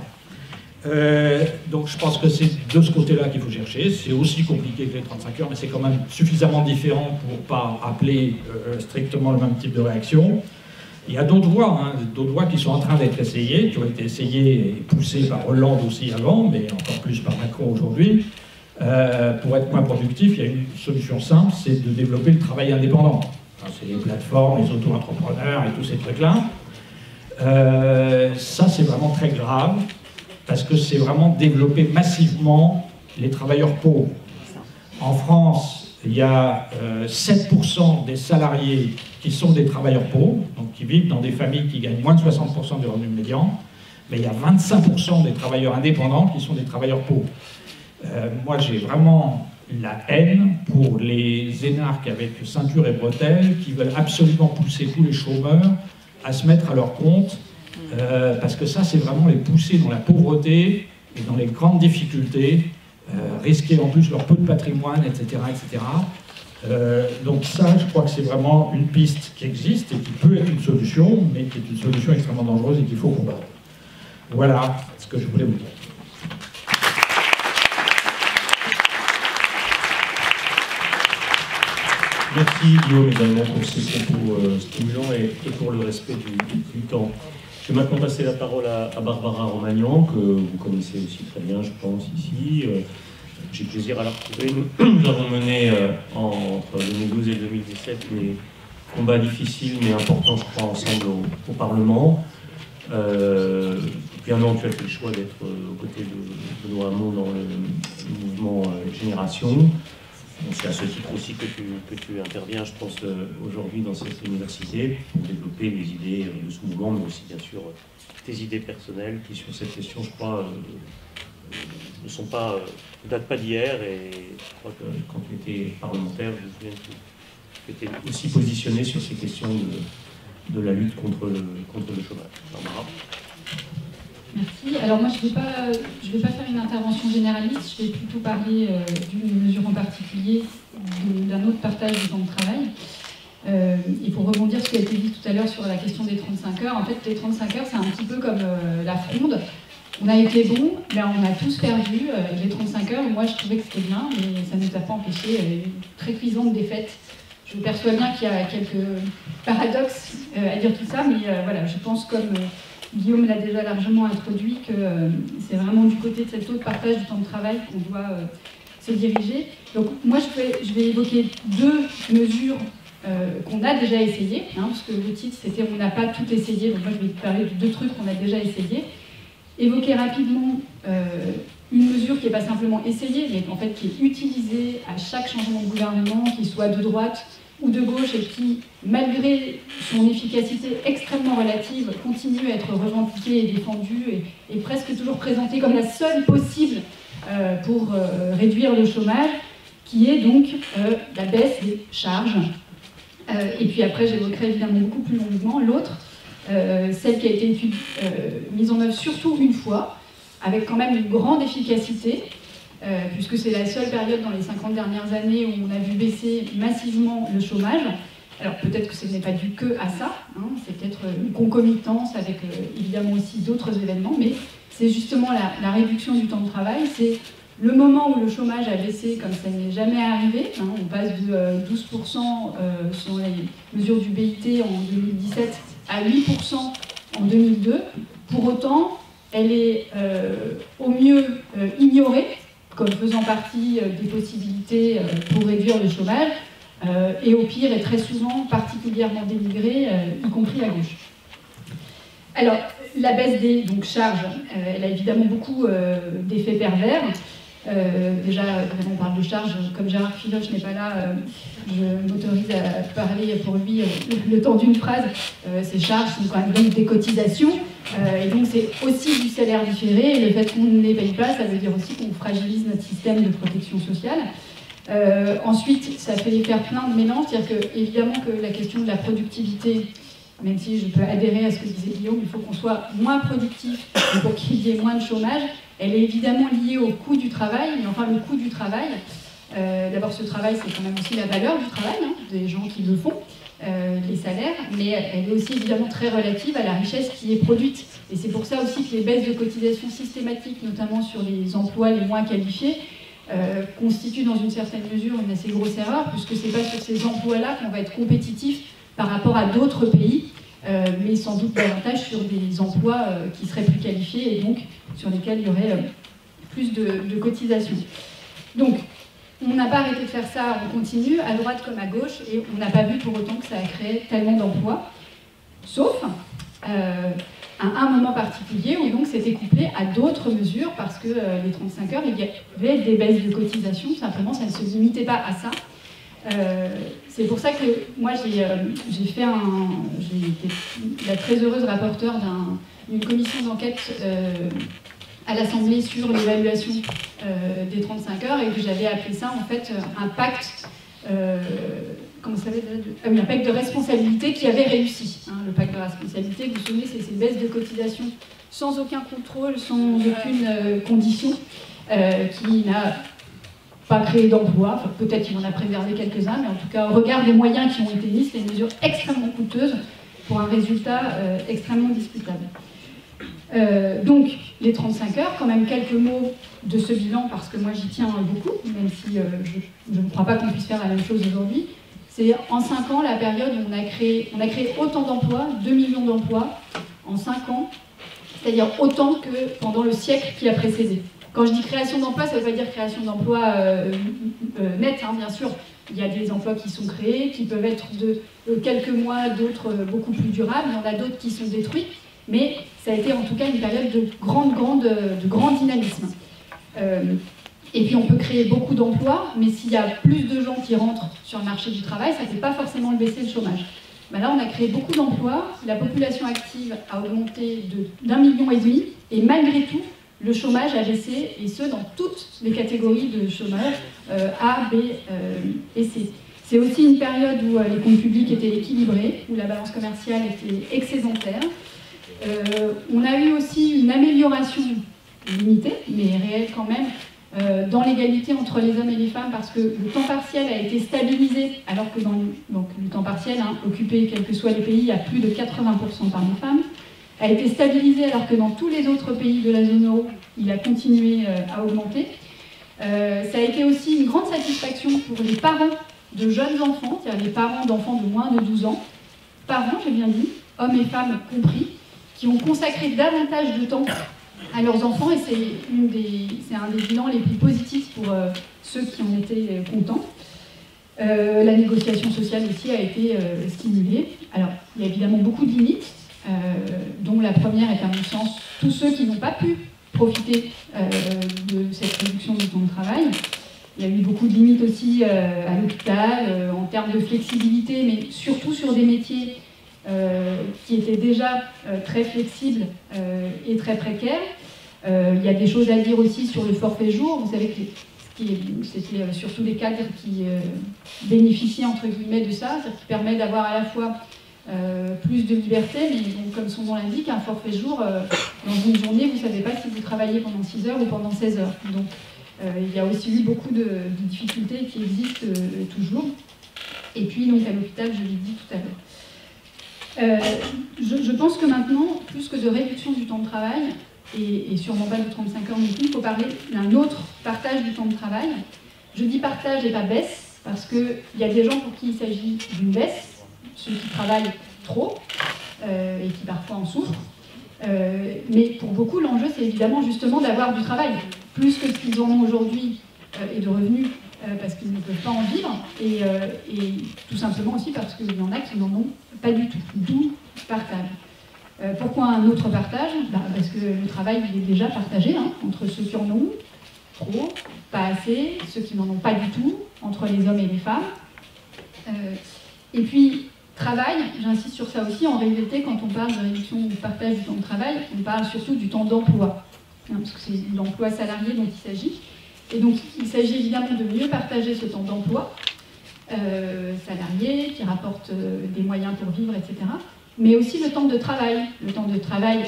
Donc je pense que c'est de ce côté-là qu'il faut chercher. C'est aussi compliqué que les 35 heures, mais c'est quand même suffisamment différent pour ne pas appeler strictement le même type de réaction. Il y a d'autres voies qui sont en train d'être essayées, qui ont été essayées et poussées par Hollande aussi avant, mais encore plus par Macron aujourd'hui. Pour être moins productif, il y a une solution simple, c'est de développer le travail indépendant. Enfin, c'est les plateformes, les auto-entrepreneurs et tous ces trucs-là. Ça, c'est vraiment très grave, parce que c'est vraiment développer massivement les travailleurs pauvres. En France, il y a 7% des salariés qui sont des travailleurs pauvres, donc qui vivent dans des familles qui gagnent moins de 60% du revenu médian, mais il y a 25% des travailleurs indépendants qui sont des travailleurs pauvres. Moi, j'ai vraiment la haine pour les énarques avec ceinture et bretelles qui veulent absolument pousser tous les chômeurs à se mettre à leur compte, parce que ça, c'est vraiment les pousser dans la pauvreté et dans les grandes difficultés, risquer en plus leur peu de patrimoine, etc. etc. Donc ça, je crois que c'est vraiment une piste qui existe et qui peut être une solution, mais qui est une solution extrêmement dangereuse et qu'il faut combattre. Voilà ce que je voulais vous dire. Merci Guillaume également pour ces propos stimulants et pour le respect du temps. Je vais maintenant passer la parole à Barbara Romagnan, que vous connaissez aussi très bien, je pense, ici. J'ai plaisir à la retrouver. Nous avons mené entre 2012 et 2017 des combats difficiles mais importants, je crois, ensemble au Parlement. Depuis un an, tu as fait le choix d'être aux côtés de Benoît Hamon dans le mouvement Génération. C'est à ce titre aussi que tu interviens, je pense, aujourd'hui dans cette université pour développer les idées de ce mouvement, mais aussi, bien sûr, tes idées personnelles qui, sur cette question, je crois, ne datent pas d'hier. Et je crois que quand tu étais parlementaire, je me souviens que tu étais aussi positionné sur ces questions de la lutte contre le chômage. Barbara. Merci. Alors moi, je vais pas faire une intervention généraliste, je vais plutôt parler d'une mesure en particulier, d'un autre partage du temps de travail. Et pour rebondir sur ce qui a été dit tout à l'heure sur la question des 35 heures, en fait, les 35 heures, c'est un petit peu comme la fronde. On a été bons, mais on a tous perdu. Les 35 heures, moi, je trouvais que c'était bien, mais ça ne nous a pas empêché une très cuisante défaite. Je perçois bien qu'il y a quelques paradoxes à dire tout ça, mais voilà, je pense comme... Guillaume l'a déjà largement introduit, que c'est vraiment du côté de cet autre partage du temps de travail qu'on doit se diriger. Donc moi, je vais évoquer deux mesures qu'on a déjà essayées, hein, parce que le titre, c'était « On n'a pas tout essayé », donc moi, je vais parler de deux trucs qu'on a déjà essayés. Évoquer rapidement une mesure qui n'est pas simplement essayée, mais en fait qui est utilisée à chaque changement de gouvernement, qu'il soit de droite ou de gauche, et qui, malgré son efficacité extrêmement relative, continue à être revendiquée et défendue, et presque toujours présentée comme la seule possible pour réduire le chômage, qui est donc la baisse des charges. Et puis après, j'évoquerai évidemment beaucoup plus longuement l'autre, celle qui a été mise en œuvre surtout une fois, avec quand même une grande efficacité, puisque c'est la seule période dans les 50 dernières années où on a vu baisser massivement le chômage. Alors peut-être que ce n'est pas dû que à ça, hein, c'est peut-être une concomitance avec évidemment aussi d'autres événements, mais c'est justement la réduction du temps de travail, c'est le moment où le chômage a baissé comme ça n'est jamais arrivé, hein, on passe de 12% selon les mesures du BIT en 2017 à 8% en 2002. Pour autant, elle est au mieux ignorée, comme faisant partie des possibilités pour réduire le chômage, et au pire, est très souvent particulièrement dénigrée, y compris à gauche. Alors, la baisse des charges, elle a évidemment beaucoup d'effets pervers. Déjà, quand on parle de charges, comme Gérard Filoche n'est pas là, je m'autorise à parler pour lui le temps d'une phrase. Ces charges sont quand même donc des cotisations, et donc c'est aussi du salaire différé, et le fait qu'on ne les paye pas, ça veut dire aussi qu'on fragilise notre système de protection sociale. Ensuite, ça fait faire plein de mélanges, c'est-à-dire que, évidemment que la question de la productivité, même si je peux adhérer à ce que disait Guillaume, il faut qu'on soit moins productif pour qu'il y ait moins de chômage. Elle est évidemment liée au coût du travail, mais enfin le coût du travail, d'abord ce travail c'est quand même aussi la valeur du travail, hein, des gens qui le font, les salaires, mais elle est aussi évidemment très relative à la richesse qui est produite. Et c'est pour ça aussi que les baisses de cotisations systématiques, notamment sur les emplois les moins qualifiés, constituent dans une certaine mesure une assez grosse erreur, puisque c'est pas sur ces emplois-là qu'on va être compétitif par rapport à d'autres pays, mais sans doute davantage sur des emplois qui seraient plus qualifiés et donc sur lesquels il y aurait plus de cotisations. Donc, on n'a pas arrêté de faire ça, on continue, à droite comme à gauche, et on n'a pas vu pour autant que ça a créé tellement d'emplois, sauf à un moment particulier où donc c'était couplé à d'autres mesures, parce que les 35 heures, il y avait des baisses de cotisation, simplement ça ne se limitait pas à ça. C'est pour ça que moi j'ai été la très heureuse rapporteure d'une commission d'enquête à l'Assemblée sur l'évaluation des 35 heures, et que j'avais appelé ça en fait un pacte, comment ça s'appelle, un pacte de responsabilité qui avait réussi. Hein, le pacte de responsabilité, vous vous souvenez, c'est ces baisses de cotisation sans aucun contrôle, sans aucune condition, qui n'a pas créé d'emploi, enfin, peut-être qu'il en a préservé quelques-uns, mais en tout cas, au regard des moyens qui ont été mis, c'est une mesure extrêmement coûteuse pour un résultat extrêmement discutable. Donc, les 35 heures, quand même quelques mots de ce bilan, parce que moi j'y tiens beaucoup, même si je ne crois pas qu'on puisse faire la même chose aujourd'hui. C'est en 5 ans la période où on a créé autant d'emplois, 2 millions d'emplois en 5 ans, c'est-à-dire autant que pendant le siècle qui a précédé. Quand je dis création d'emplois, ça ne veut pas dire création d'emplois net, hein, bien sûr. Il y a des emplois qui sont créés, qui peuvent être de quelques mois, d'autres beaucoup plus durables. Il y en a d'autres qui sont détruits. Mais ça a été en tout cas une période de grand dynamisme. Et puis on peut créer beaucoup d'emplois, mais s'il y a plus de gens qui rentrent sur le marché du travail, ça ne fait pas forcément baisser le chômage. Ben là, on a créé beaucoup d'emplois, la population active a augmenté d'1,5 million, et malgré tout, le chômage a baissé, et ce, dans toutes les catégories de chômeurs, A, B et C. C'est aussi une période où les comptes publics étaient équilibrés, où la balance commerciale était excédentaire. On a eu aussi une amélioration limitée, mais réelle quand même, dans l'égalité entre les hommes et les femmes, parce que le temps partiel a été stabilisé, alors que donc le temps partiel, hein, occupé quels que soient les pays, à plus de 80% par les femmes, a été stabilisé alors que dans tous les autres pays de la zone euro, il a continué à augmenter. Ça a été aussi une grande satisfaction pour les parents de jeunes enfants, c'est-à-dire les parents d'enfants de moins de 12 ans, parents, j'ai bien dit, hommes et femmes compris, qui ont consacré davantage de temps à leurs enfants, et c'est un des bilans les plus positifs pour ceux qui en étaient contents. La négociation sociale aussi a été stimulée. Alors, il y a évidemment beaucoup de limites, dont la première est à mon sens tous ceux qui n'ont pas pu profiter de cette réduction du temps de travail. Il y a eu beaucoup de limites aussi à l'hôpital, en termes de flexibilité, mais surtout sur des métiers qui étaient déjà très flexibles et très précaires. Il y a des choses à dire aussi sur le forfait jour. Vous savez que c'était surtout les cadres qui bénéficiaient entre guillemets de ça, c'est-à-dire qui permet d'avoir à la fois plus de liberté, mais donc, comme son nom l'indique, un forfait jour, dans une journée, vous ne savez pas si vous travaillez pendant 6 heures ou pendant 16 heures. Donc il y a aussi eu beaucoup de difficultés qui existent toujours. Et puis donc à l'hôpital, je l'ai dit tout à l'heure. Je pense que maintenant, plus que de réduction du temps de travail, et sûrement pas de 35 heures non plus, il faut parler d'un autre partage du temps de travail. Je dis partage et pas baisse, parce qu'il y a des gens pour qui il s'agit d'une baisse, ceux qui travaillent trop, et qui parfois en souffrent. Mais pour beaucoup, l'enjeu, c'est évidemment justement d'avoir du travail, plus que ce qu'ils en ont aujourd'hui, et de revenus, parce qu'ils ne peuvent pas en vivre, et tout simplement aussi parce qu'il y en a qui n'en ont pas du tout, d'où partage. Pourquoi un autre partage? Parce que le travail il est déjà partagé, hein, entre ceux qui en ont trop, pas assez, ceux qui n'en ont pas du tout, entre les hommes et les femmes. Et puis, travail, j'insiste sur ça aussi, en réalité, quand on parle de réduction ou de partage du temps de travail, on parle surtout du temps d'emploi, hein, parce que c'est l'emploi salarié dont il s'agit. Et donc, il s'agit évidemment de mieux partager ce temps d'emploi salarié, qui rapporte des moyens pour vivre, etc., mais aussi le temps de travail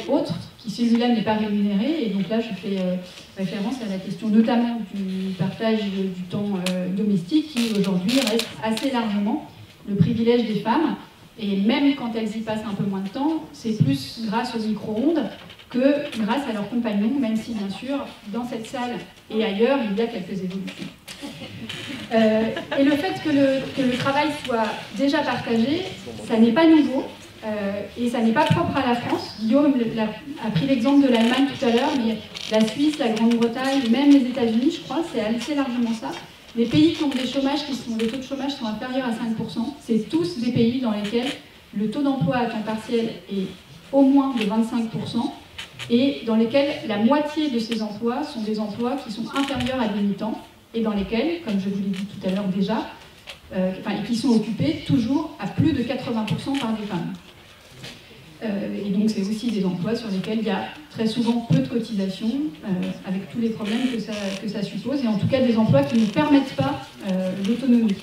autre, qui celui-là n'est pas rémunéré, et donc là je fais référence à la question notamment du partage du temps domestique, qui aujourd'hui reste assez largement le privilège des femmes, et même quand elles y passent un peu moins de temps, c'est plus grâce aux micro-ondes que grâce à leurs compagnons, même si bien sûr, dans cette salle et ailleurs, il y a quelques évolutions. Et le fait que le travail soit déjà partagé, ça n'est pas nouveau, et ça n'est pas propre à la France. Guillaume a pris l'exemple de l'Allemagne tout à l'heure, mais la Suisse, la Grande-Bretagne, même les États-Unis, je crois, c'est assez largement ça. Les pays qui ont des taux de chômage sont inférieurs à 5%, c'est tous des pays dans lesquels le taux d'emploi à temps partiel est au moins de 25%, et dans lesquels la moitié de ces emplois sont des emplois qui sont inférieurs à demi-temps, et dans lesquels, comme je vous l'ai dit tout à l'heure déjà, qui sont occupés toujours à plus de 80% par des femmes. Et donc c'est aussi des emplois sur lesquels il y a très souvent peu de cotisations, avec tous les problèmes que ça suppose, et en tout cas des emplois qui ne permettent pas l'autonomie.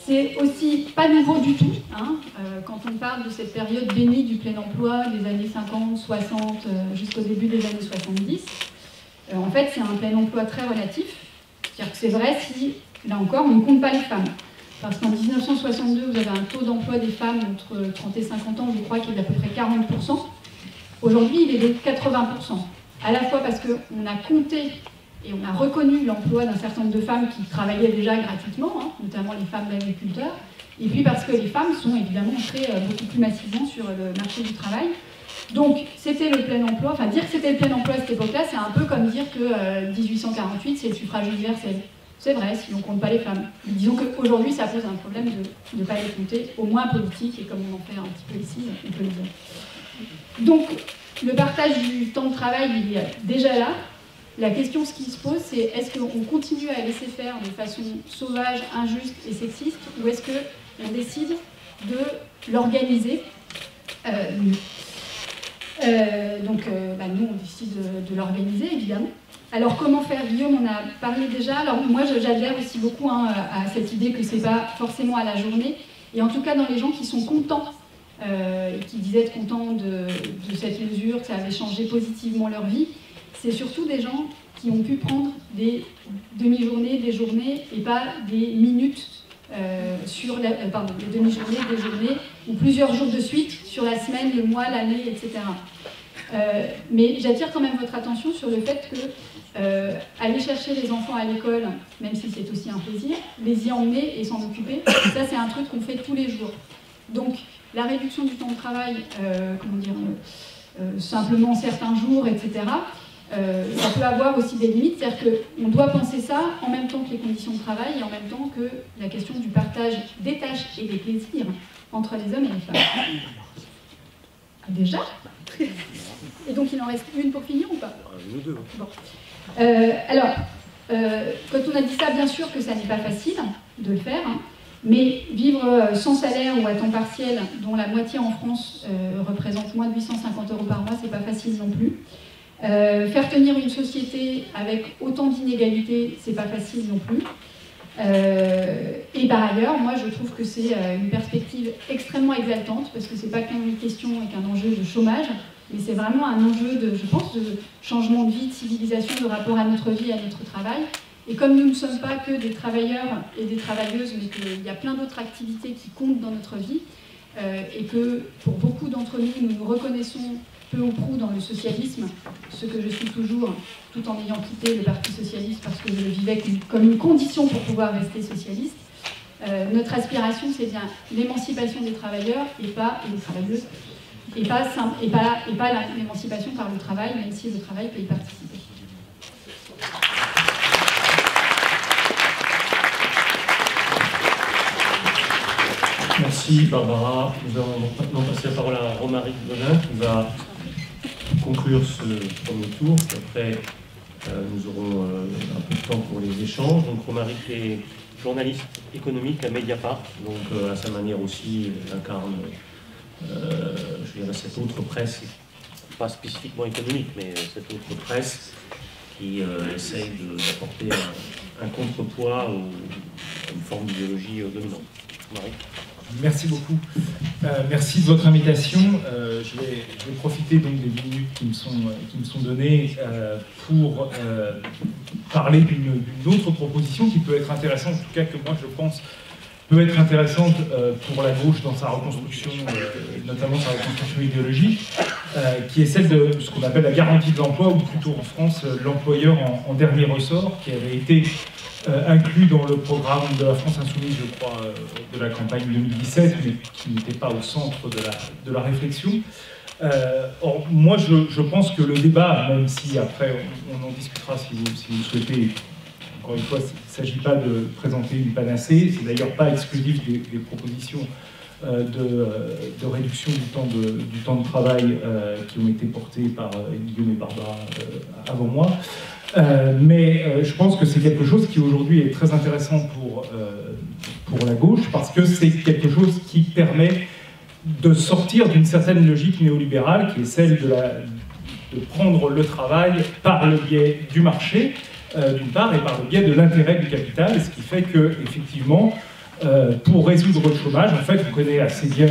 C'est aussi pas nouveau du tout, hein, quand on parle de cette période bénie du plein emploi des années 50, 60, jusqu'au début des années 70. En fait, c'est un plein emploi très relatif. C'est-à-dire que c'est vrai si, là encore, on ne compte pas les femmes. Parce qu'en 1962, vous avez un taux d'emploi des femmes entre 30 et 50 ans, je crois, qui est d'à peu près 40%. Aujourd'hui, il est de 80%. À la fois parce qu'on a compté et on a reconnu l'emploi d'un certain nombre de femmes qui travaillaient déjà gratuitement, hein, notamment les femmes d'agriculteurs, et puis parce que les femmes sont évidemment entrées beaucoup plus massivement sur le marché du travail. Donc, c'était le plein emploi. Enfin, dire que c'était le plein emploi à cette époque-là, c'est un peu comme dire que 1848, c'est le suffrage universel. C'est vrai, si on ne compte pas les femmes. Mais disons qu'aujourd'hui, ça pose un problème de ne pas les compter, au moins politique, et comme on en fait un petit peu ici, on peut le dire. Donc, le partage du temps de travail, il est déjà là. La question, ce qui se pose, c'est est-ce qu'on continue à laisser faire de façon sauvage, injuste et sexiste, ou est-ce qu'on décide de l'organiser nous, on décide de l'organiser, évidemment. Alors, comment faire? Guillaume en a parlé déjà. Alors, moi, j'adhère aussi beaucoup à cette idée que ce n'est pas forcément à la journée. Et en tout cas, dans les gens qui sont contents, qui disaient être contents de cette mesure, que ça avait changé positivement leur vie, c'est surtout des gens qui ont pu prendre des demi-journées, des journées, et pas des minutes des demi-journées, des journées, ou plusieurs jours de suite sur la semaine, le mois, l'année, etc. Mais j'attire quand même votre attention sur le fait que aller chercher les enfants à l'école, même si c'est aussi un plaisir, les y emmener et s'en occuper, ça c'est un truc qu'on fait tous les jours. Donc la réduction du temps de travail, simplement certains jours, etc., ça peut avoir aussi des limites, c'est-à-dire qu'on doit penser ça en même temps que les conditions de travail et en même temps que la question du partage des tâches et des plaisirs entre les hommes et les femmes. Ah, déjà? Et donc il en reste une pour finir ou pas? Une ou deux. Bon. Quand on a dit ça, bien sûr que ça n'est pas facile de le faire, hein, mais vivre sans salaire ou à temps partiel, dont la moitié en France représente moins de 850 € par mois, c'est pas facile non plus. Faire tenir une société avec autant d'inégalités, c'est pas facile non plus. Et par ailleurs, moi je trouve que c'est une perspective extrêmement exaltante, parce que c'est pas qu'une question et qu'un enjeu de chômage, mais c'est vraiment un enjeu de, je pense, de changement de vie, de civilisation, de rapport à notre vie, à notre travail. Et comme nous ne sommes pas que des travailleurs et des travailleuses, mais qu'il y a plein d'autres activités qui comptent dans notre vie, et que pour beaucoup d'entre nous, nous nous reconnaissons peu ou prou dans le socialisme, ce que je suis toujours, tout en ayant quitté le Parti socialiste parce que je le vivais comme une condition pour pouvoir rester socialiste. Notre aspiration, c'est bien l'émancipation des travailleurs et des travailleuses, et pas l'émancipation par le travail, même si le travail peut y participer. Merci Barbara. Nous allons maintenant passer la parole à Romaric Godin qui va conclure ce premier tour. Après, nous aurons un peu de temps pour les échanges. Donc Romaric est journaliste économique à Mediapart, donc à sa manière aussi incarne je dirais cette autre presse, pas spécifiquement économique, mais cette autre presse qui essaye d'apporter un contrepoids à une forme d'idéologie dominante. Romaric. Merci beaucoup. Merci de votre invitation. Je vais profiter donc des minutes qui me sont données pour parler d'une autre proposition qui peut être intéressante, en tout cas que moi je pense peut être intéressante pour la gauche dans sa reconstruction, notamment sa reconstruction idéologique, qui est celle de ce qu'on appelle la garantie de l'emploi, ou plutôt en France l'employeur en dernier ressort, qui avait été inclus dans le programme de la France Insoumise, je crois, de la campagne 2017, mais qui n'était pas au centre de la réflexion. Or, moi, je pense que le débat, même si après on en discutera si vous souhaitez, Encore une fois, il ne s'agit pas de présenter une panacée, c'est d'ailleurs pas exclusif des propositions de réduction du temps de travail qui ont été portées par Guillaume et Barbara avant moi. Mais je pense que c'est quelque chose qui aujourd'hui est très intéressant pour la gauche, parce que c'est quelque chose qui permet de sortir d'une certaine logique néolibérale qui est celle de prendre le travail par le biais du marché, d'une part, et par le biais de l'intérêt du capital, ce qui fait que, effectivement, pour résoudre le chômage, en fait, on connaît assez bien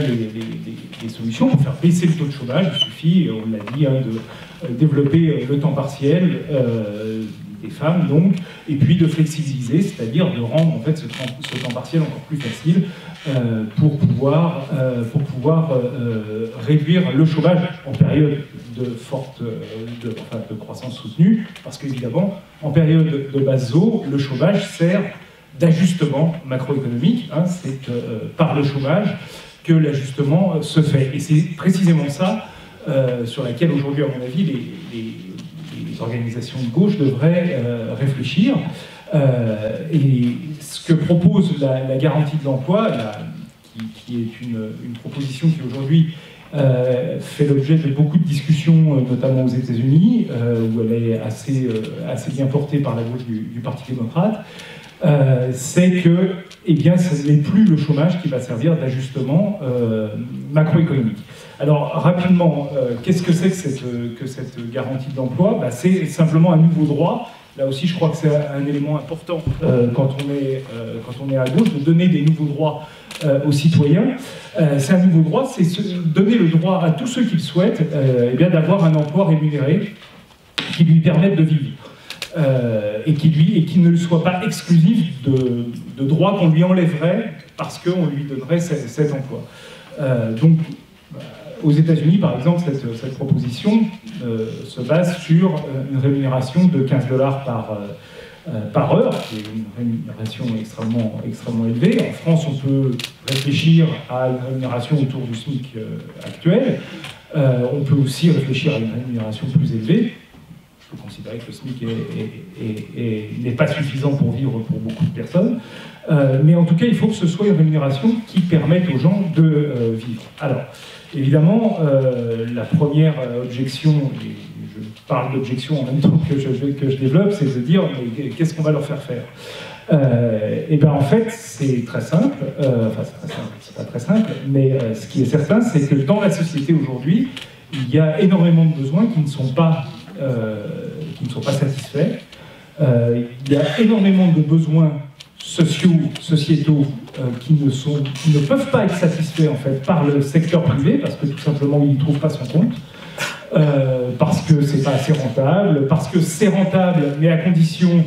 les solutions. Pour faire baisser le taux de chômage, il suffit, on l'a dit, de développer le temps partiel des femmes, donc, et puis de flexibiliser, c'est-à-dire de rendre en fait ce temps partiel encore plus facile pour pouvoir réduire le chômage en période de croissance soutenue, parce qu'évidemment, en période de basse eau, le chômage sert d'ajustement macroéconomique, c'est par le chômage que l'ajustement se fait. Et c'est précisément ça sur laquelle aujourd'hui, à mon avis, les organisations de gauche devraient réfléchir. Et ce que propose la garantie de l'emploi, qui est une proposition qui aujourd'hui fait l'objet de beaucoup de discussions, notamment aux États-Unis, où elle est assez bien portée par la gauche du Parti démocrate, c'est que ce n'est plus le chômage qui va servir d'ajustement macroéconomique. Alors, rapidement, qu'est-ce que c'est que cette garantie de l'emploi ? C'est simplement un nouveau droit. Là aussi, je crois que c'est un élément important quand on est à gauche, de donner des nouveaux droits aux citoyens. C'est un nouveau droit, c'est donner le droit à tous ceux qui le souhaitent d'avoir un emploi rémunéré qui lui permette de vivre. Et qui ne soit pas exclusif de droits qu'on lui enlèverait parce qu'on lui donnerait cet emploi. Donc, aux États-Unis, par exemple, cette proposition se base sur une rémunération de $15 par heure, qui est une rémunération extrêmement élevée. En France, on peut réfléchir à une rémunération autour du SMIC actuel. On peut aussi réfléchir à une rémunération plus élevée. Il faut considérer que le SMIC n'est pas suffisant pour vivre pour beaucoup de personnes. Mais en tout cas, il faut que ce soit une rémunération qui permette aux gens de vivre. Alors, évidemment, la première objection, et je parle d'objection en même temps que je développe, c'est de dire mais qu'est-ce qu'on va leur faire faire ? En fait, c'est très simple. C'est pas très simple, mais ce qui est certain, c'est que dans la société aujourd'hui, il y a énormément de besoins qui ne sont pas satisfaits. Il y a énormément de besoins sociétaux qui ne peuvent pas être satisfaits en fait par le secteur privé parce que tout simplement il n'y trouve pas son compte, parce que c'est pas assez rentable, parce que c'est rentable mais à condition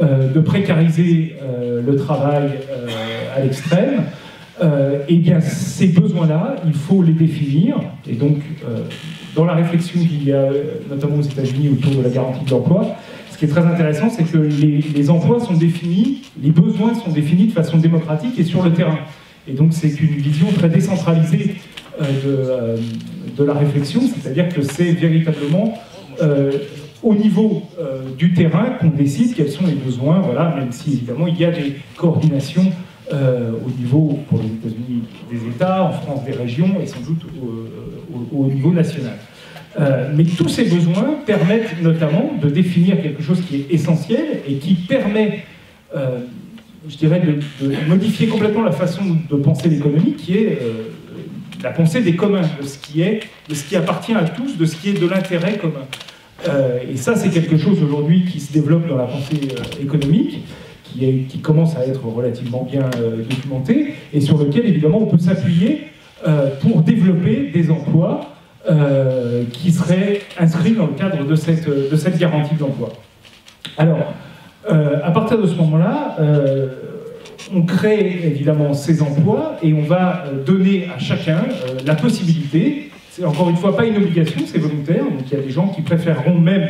de précariser le travail à l'extrême. Ces besoins-là, il faut les définir. Et donc, dans la réflexion qu'il y a, notamment aux États-Unis, autour de la garantie de l'emploi, ce qui est très intéressant, c'est que les emplois sont définis, les besoins sont définis de façon démocratique et sur le terrain. Et donc, c'est une vision très décentralisée de la réflexion, c'est-à-dire que c'est véritablement au niveau du terrain qu'on décide quels sont les besoins, voilà, même si évidemment il y a des coordinations au niveau, pour les États-Unis, des États, en France des régions et sans doute au niveau national. Mais tous ces besoins permettent notamment de définir quelque chose qui est essentiel et qui permet, je dirais, de modifier complètement la façon de penser l'économie, qui est la pensée des communs, de ce qui appartient à tous, de ce qui est de l'intérêt commun. Et ça, c'est quelque chose aujourd'hui qui se développe dans la pensée économique, qui commence à être relativement bien documenté, et sur lequel, évidemment, on peut s'appuyer pour développer des emplois qui seraient inscrits dans le cadre de cette garantie de l'emploi. Alors, à partir de ce moment-là, on crée évidemment ces emplois et on va donner à chacun la possibilité, c'est encore une fois pas une obligation, c'est volontaire, donc il y a des gens qui préféreront même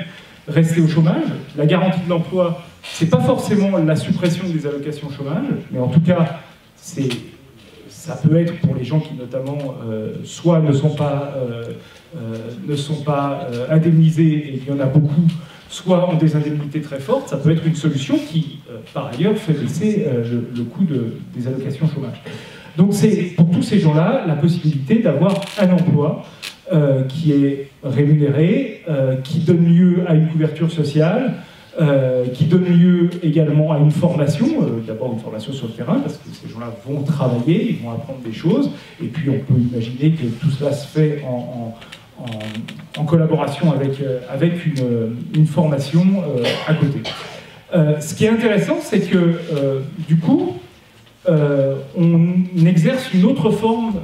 rester au chômage. La garantie de l'emploi, c'est pas forcément la suppression des allocations chômage, mais en tout cas, ça peut être pour les gens qui notamment ne sont pas indemnisés, et il y en a beaucoup, soit ont des indemnités très fortes, ça peut être une solution qui, par ailleurs, fait baisser le coût des allocations chômage. Donc c'est pour tous ces gens-là la possibilité d'avoir un emploi qui est rémunéré, qui donne lieu à une couverture sociale, qui donne lieu également à une formation, d'abord une formation sur le terrain, parce que ces gens-là vont travailler, ils vont apprendre des choses, et puis on peut imaginer que tout cela se fait en collaboration avec une formation à côté. Ce qui est intéressant, c'est que du coup, on exerce une autre forme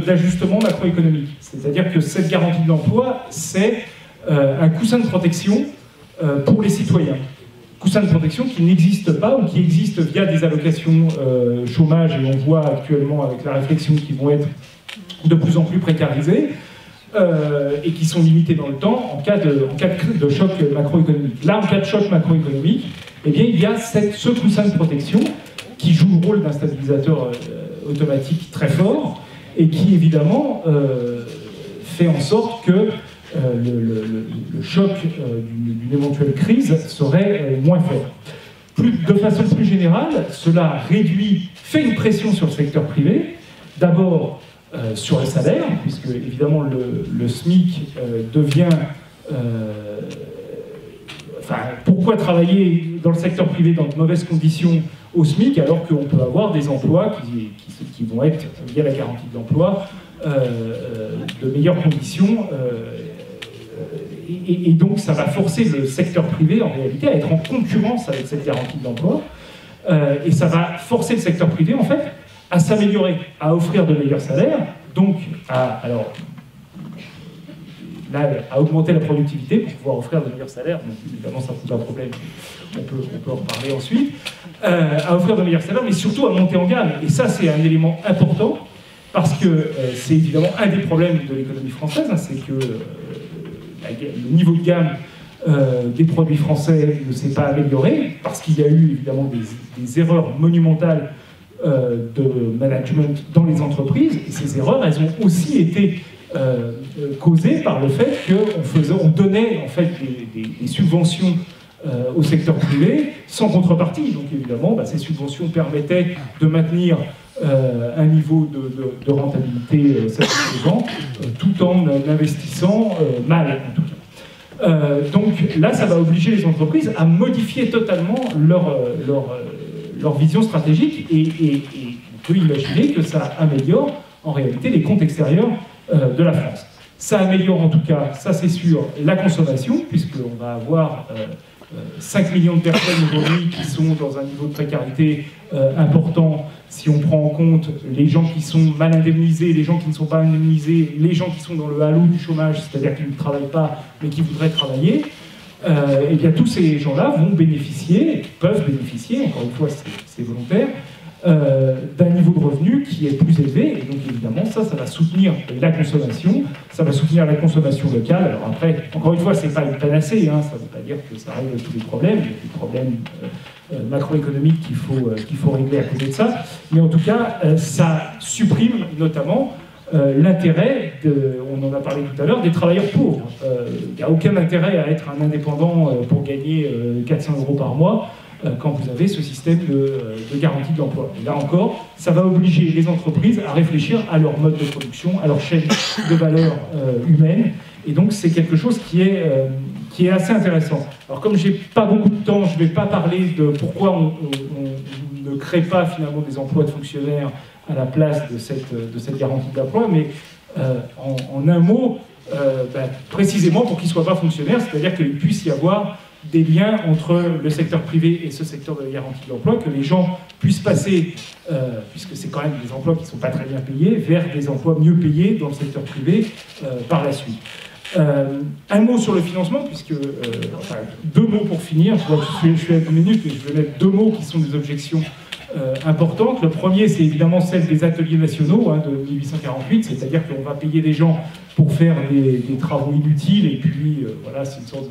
d'ajustement macroéconomique. C'est-à-dire que cette garantie de l'emploi, c'est un coussin de protection pour les citoyens. Coussin de protection qui n'existe pas ou qui existe via des allocations chômage, et on voit actuellement avec la réflexion qu'ils vont être de plus en plus précarisées, et qui sont limitées dans le temps en cas de choc macroéconomique. Là, en cas de choc macroéconomique, eh bien, il y a ce coussin de protection qui joue le rôle d'un stabilisateur automatique très fort et qui, évidemment, fait en sorte que le choc d'une éventuelle crise serait moins fort. De façon plus générale, cela fait une pression sur le secteur privé, d'abord sur les salaires, puisque évidemment le SMIC devient... pourquoi travailler dans le secteur privé dans de mauvaises conditions au SMIC alors qu'on peut avoir des emplois qui vont être, via la garantie de l'emploi, de meilleures conditions et donc ça va forcer le secteur privé en réalité à être en concurrence avec cette garantie de l'emploi et ça va forcer le secteur privé en fait à s'améliorer, à offrir de meilleurs salaires, donc à augmenter la productivité pour pouvoir offrir de meilleurs salaires. Donc évidemment ça pose un problème, on peut en reparler ensuite, à offrir de meilleurs salaires, mais surtout à monter en gamme. Et ça c'est un élément important, parce que c'est évidemment un des problèmes de l'économie française, hein, c'est que le niveau de gamme des produits français ne s'est pas amélioré, parce qu'il y a eu évidemment des erreurs monumentales de management dans les entreprises, et ces erreurs, elles ont aussi été causées par le fait qu'on donnait en fait des subventions au secteur privé sans contrepartie. Donc évidemment, ces subventions permettaient de maintenir un niveau de rentabilité satisfaisant tout en investissant mal en tout cas. Donc là, ça va obliger les entreprises à modifier totalement leur vision stratégique et on peut imaginer que ça améliore en réalité les comptes extérieurs de la France. Ça améliore en tout cas, ça c'est sûr, la consommation, puisqu'on va avoir 5 millions de personnes aujourd'hui qui sont dans un niveau de précarité important, si on prend en compte les gens qui sont mal indemnisés, les gens qui ne sont pas indemnisés, les gens qui sont dans le halo du chômage, c'est-à-dire qui ne travaillent pas mais qui voudraient travailler, et bien tous ces gens-là vont bénéficier, peuvent bénéficier, encore une fois c'est volontaire, d'un niveau de revenu qui est plus élevé, et donc évidemment ça va soutenir la consommation, ça va soutenir la consommation locale. Alors après, encore une fois, c'est pas une panacée, hein, ça ne veut pas dire que ça règle tous les problèmes, il y a des problèmes macroéconomiques qu'il faut régler à côté de ça, mais en tout cas, ça supprime notamment l'intérêt, on en a parlé tout à l'heure, des travailleurs pauvres. Il n'y a aucun intérêt à être un indépendant pour gagner 400 € par mois, quand vous avez ce système de garantie de l'emploi. Et là encore, ça va obliger les entreprises à réfléchir à leur mode de production, à leur chaîne de valeur humaine, et donc c'est quelque chose qui est assez intéressant. Alors comme j'ai pas beaucoup de temps, je ne vais pas parler de pourquoi on ne crée pas finalement des emplois de fonctionnaires à la place de cette garantie d'emploi, mais en un mot, précisément pour qu'ils ne soient pas fonctionnaires, c'est-à-dire qu'il puisse y avoir des liens entre le secteur privé et ce secteur de la garantie de l'emploi, que les gens puissent passer, puisque c'est quand même des emplois qui ne sont pas très bien payés, vers des emplois mieux payés dans le secteur privé par la suite. Un mot sur le financement, puisque, deux mots pour finir, je suis à 2 minutes, mais je vais mettre 2 mots qui sont des objections importantes. Le premier, c'est évidemment celle des ateliers nationaux de 1848, c'est-à-dire qu'on va payer des gens pour faire des travaux inutiles, et puis voilà, c'est une sorte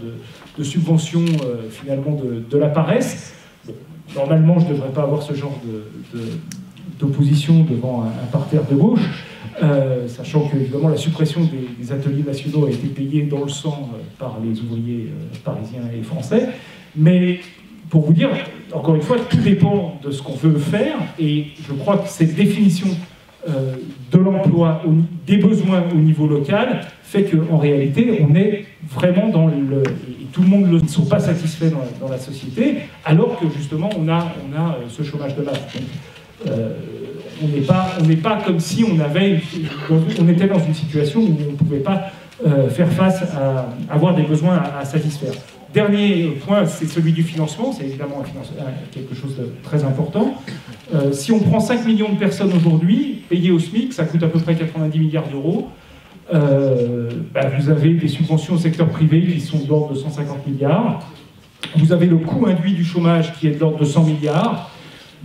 de subvention finalement de la paresse. Bon, normalement, je ne devrais pas avoir ce genre d'opposition devant un parterre de gauche, sachant que évidemment la suppression des ateliers nationaux a été payée dans le sang par les ouvriers parisiens et français. Mais pour vous dire, encore une fois, tout dépend de ce qu'on veut faire, et je crois que cette définition de l'emploi, des besoins au niveau local, fait qu'en réalité, on est vraiment dans le... Et tout le monde ne sont pas satisfaits dans la société, alors que justement, on a ce chômage de masse. On n'est pas comme si on était dans une situation où on ne pouvait pas faire face à avoir des besoins à satisfaire. Dernier point, c'est celui du financement. C'est évidemment quelque chose de très important. Si on prend 5 millions de personnes aujourd'hui, payées au SMIC, ça coûte à peu près 90 milliards d'euros. Vous avez des subventions au secteur privé qui sont de l'ordre de 150 milliards. Vous avez le coût induit du chômage qui est de l'ordre de 100 milliards.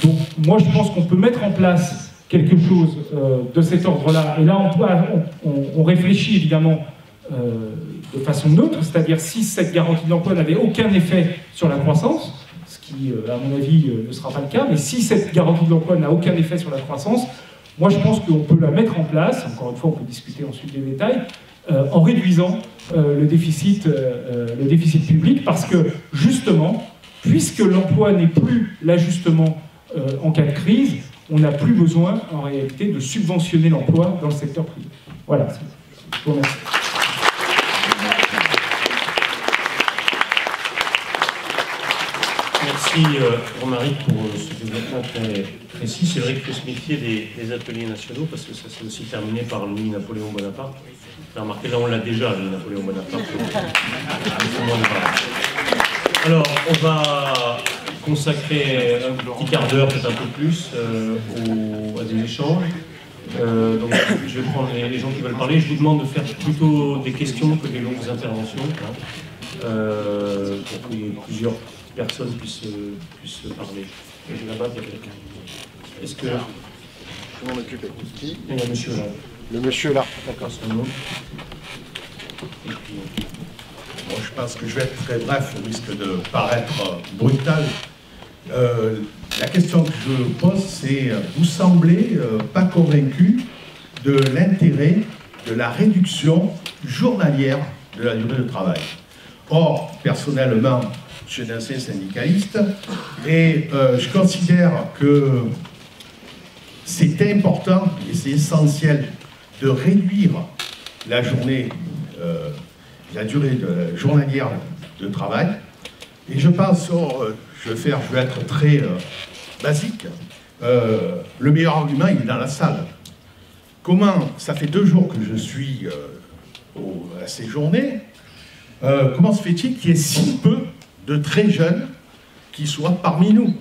Donc moi, je pense qu'on peut mettre en place quelque chose de cet ordre-là. Et là, on réfléchit évidemment de façon neutre, c'est-à-dire si cette garantie de l'emploi n'avait aucun effet sur la croissance, ce qui, à mon avis, ne sera pas le cas, mais si cette garantie de l'emploi n'a aucun effet sur la croissance, moi je pense qu'on peut la mettre en place, encore une fois on peut discuter ensuite des détails, en réduisant le déficit public, parce que justement, puisque l'emploi n'est plus l'ajustement en cas de crise, on n'a plus besoin en réalité de subventionner l'emploi dans le secteur privé. Voilà, je vous remercie. Merci Romaric pour ce développement très précis. C'est vrai qu'il faut se méfier des ateliers nationaux parce que ça s'est aussi terminé par Louis-Napoléon Bonaparte. Vous avez remarqué, là on l'a déjà, Louis-Napoléon Bonaparte. Alors, on va consacrer un petit quart d'heure, peut-être un peu plus, à des échanges. Donc, je vais prendre les gens qui veulent parler. Je vous demande de faire plutôt des questions que des longues interventions, pour qu'il y ait plusieurs personnes puissent parler. Là-bas, est-ce que... Je m'en occupe. Qui ? Il y a monsieur là. Le monsieur là. D'accord, c'est un nom. Bon, je pense que je vais être très bref, au risque de paraître brutal. La question que je pose, c'est vous semblez pas convaincu de l'intérêt de la réduction journalière de la durée de travail. Or, personnellement, je suis un ancien syndicaliste et je considère que c'est important et c'est essentiel de réduire la journée, la durée journalière de travail. Et je pense, je vais être très basique, le meilleur argument, il est dans la salle. Comment, ça fait 2 jours que je suis à ces journées, comment se fait-il qu'il y ait si peu de très jeunes qui soient parmi nous?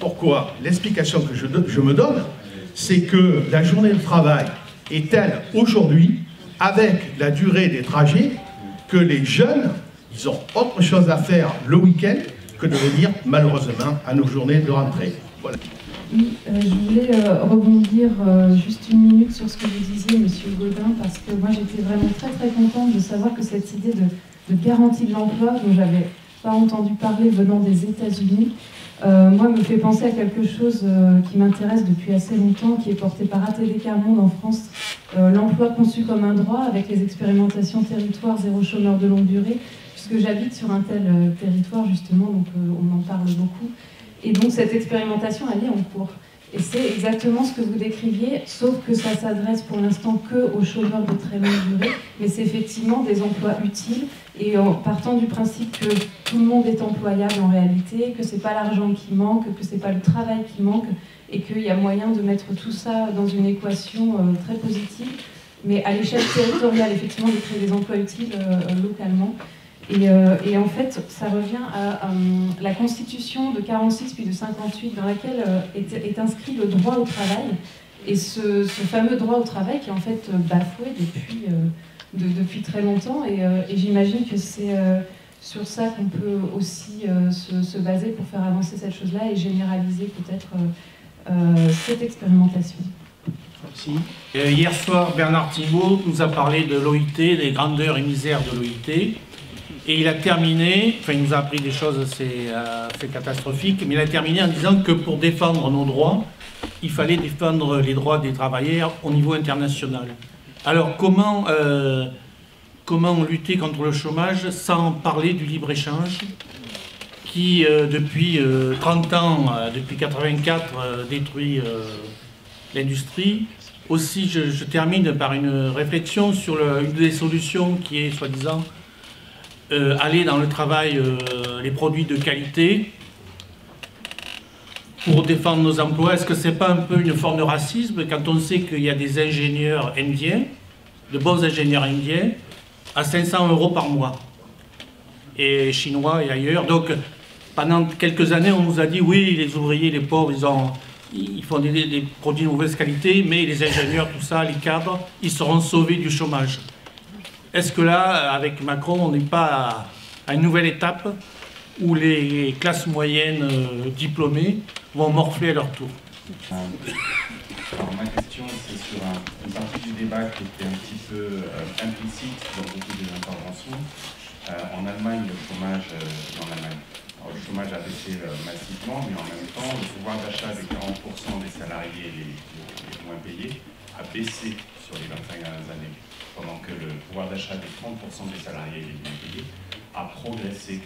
Pourquoi? L'explication que je me donne, c'est que la journée de travail est telle aujourd'hui, avec la durée des trajets, que les jeunes, ils ont autre chose à faire le week-end que de venir, malheureusement, à nos journées de rentrée. Voilà. Oui, je voulais rebondir juste une minute sur ce que vous disiez, Monsieur Gaudin, parce que moi j'étais vraiment très très contente de savoir que cette idée de garantie de l'emploi, dont j'avais pas entendu parler venant des États-Unis, moi me fait penser à quelque chose qui m'intéresse depuis assez longtemps, qui est porté par ATD Quart Monde en France, l'emploi conçu comme un droit, avec les expérimentations territoire zéro chômeur de longue durée, puisque j'habite sur un tel territoire justement, donc on en parle beaucoup. Et donc cette expérimentation, elle est en cours. Et c'est exactement ce que vous décriviez, sauf que ça s'adresse pour l'instant qu'aux chômeurs de très longue durée, mais c'est effectivement des emplois utiles, et en partant du principe que tout le monde est employable en réalité, que c'est pas l'argent qui manque, que c'est pas le travail qui manque, et qu'il y a moyen de mettre tout ça dans une équation très positive, mais à l'échelle territoriale, effectivement, de créer des emplois utiles localement. Et en fait, ça revient à la Constitution de 46 puis de 58, dans laquelle est inscrit le droit au travail. Et ce fameux droit au travail qui est en fait bafoué depuis très longtemps. Et j'imagine que c'est sur ça qu'on peut aussi se baser pour faire avancer cette chose-là et généraliser peut-être cette expérimentation. Merci. Hier soir, Bernard Thibault nous a parlé de l'OIT, des grandeurs et misères de l'OIT. Et il a terminé, enfin il nous a appris des choses assez catastrophiques, mais il a terminé en disant que pour défendre nos droits, il fallait défendre les droits des travailleurs au niveau international. Alors comment lutter contre le chômage sans parler du libre-échange qui, depuis 30 ans, depuis 1984, détruit l'industrie. Aussi, je termine par une réflexion sur une des solutions qui est, soi-disant, aller dans le travail, les produits de qualité, pour défendre nos emplois. Est-ce que ce n'est pas un peu une forme de racisme quand on sait qu'il y a des ingénieurs indiens, de bons ingénieurs indiens, à 500 € par mois, et chinois et ailleurs. Donc, pendant quelques années, on nous a dit, oui, les ouvriers, les pauvres, ils font des produits de mauvaise qualité, mais les ingénieurs, tout ça, les cadres, ils seront sauvés du chômage. Est-ce que là, avec Macron, on n'est pas à une nouvelle étape où les classes moyennes diplômées vont morfler à leur tour? Alors ma question, c'est sur une partie du débat qui était un petit peu implicite dans beaucoup des interventions. En Allemagne, le chômage, le chômage a baissé massivement, mais en même temps, le pouvoir d'achat des 40% des salariés les moins payés a baissé sur les 25 dernières années, pendant que le pouvoir d'achat des 30% des salariés les moins payés a progressé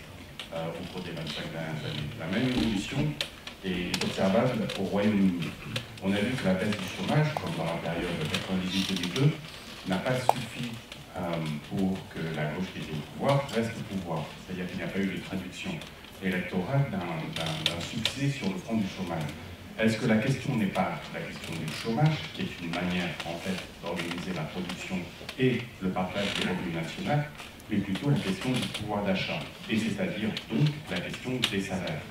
au cours des 25 dernières années. La même évolution est observable au Royaume-Uni. On a vu que la baisse du chômage, comme dans la période 98-2002, n'a pas suffi pour que la gauche qui était au pouvoir reste au pouvoir. C'est-à-dire qu'il n'y a pas eu de traduction électorale d'un succès sur le front du chômage. Est-ce que la question n'est pas la question du chômage, qui est une manière en fait d'organiser la production et le partage des revenus nationaux, mais plutôt la question du pouvoir d'achat, et c'est-à-dire donc la question des salaires.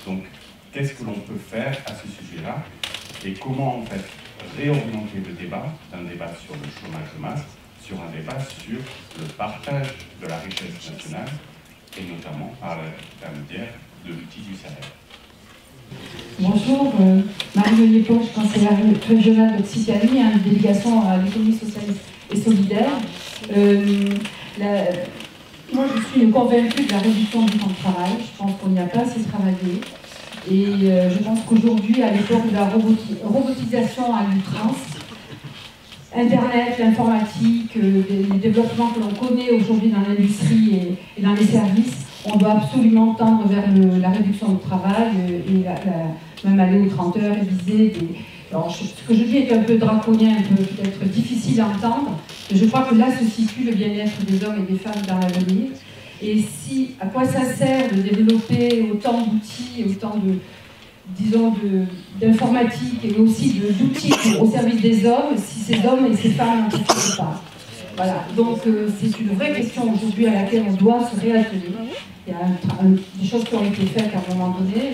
Donc, qu'est-ce que l'on peut faire à ce sujet-là, et comment en fait réorienter le débat d'un débat sur le chômage de masse sur un débat sur le partage de la richesse nationale, et notamment par l'intermédiaire de l'outil du salaire. Bonjour, Marie-Olivier Poche, conseillère régionale d'Occitanie, une délégation à l'économie socialiste et solidaire. Moi, je suis une convaincue de la réduction du temps de travail. Je pense qu'on n'y a pas assez travaillé. Et je pense qu'aujourd'hui, à l'époque de la robotisation à l'outrance, Internet, l'informatique, les développements que l'on connaît aujourd'hui dans l'industrie et dans les services, on doit absolument tendre vers la réduction du travail et même aller aux 30 heures et viser des... Alors, ce que je dis est un peu draconien, un peu peut-être difficile à entendre, mais je crois que là se situe le bien-être des hommes et des femmes dans l'avenir. Et à quoi ça sert de développer autant d'outils, autant d'informatique et aussi d'outils au service des hommes, si ces hommes et ces femmes n'en profitent pas? Voilà, donc c'est une vraie question aujourd'hui à laquelle on doit se réatteler. Il y a des choses qui ont été faites à un moment donné,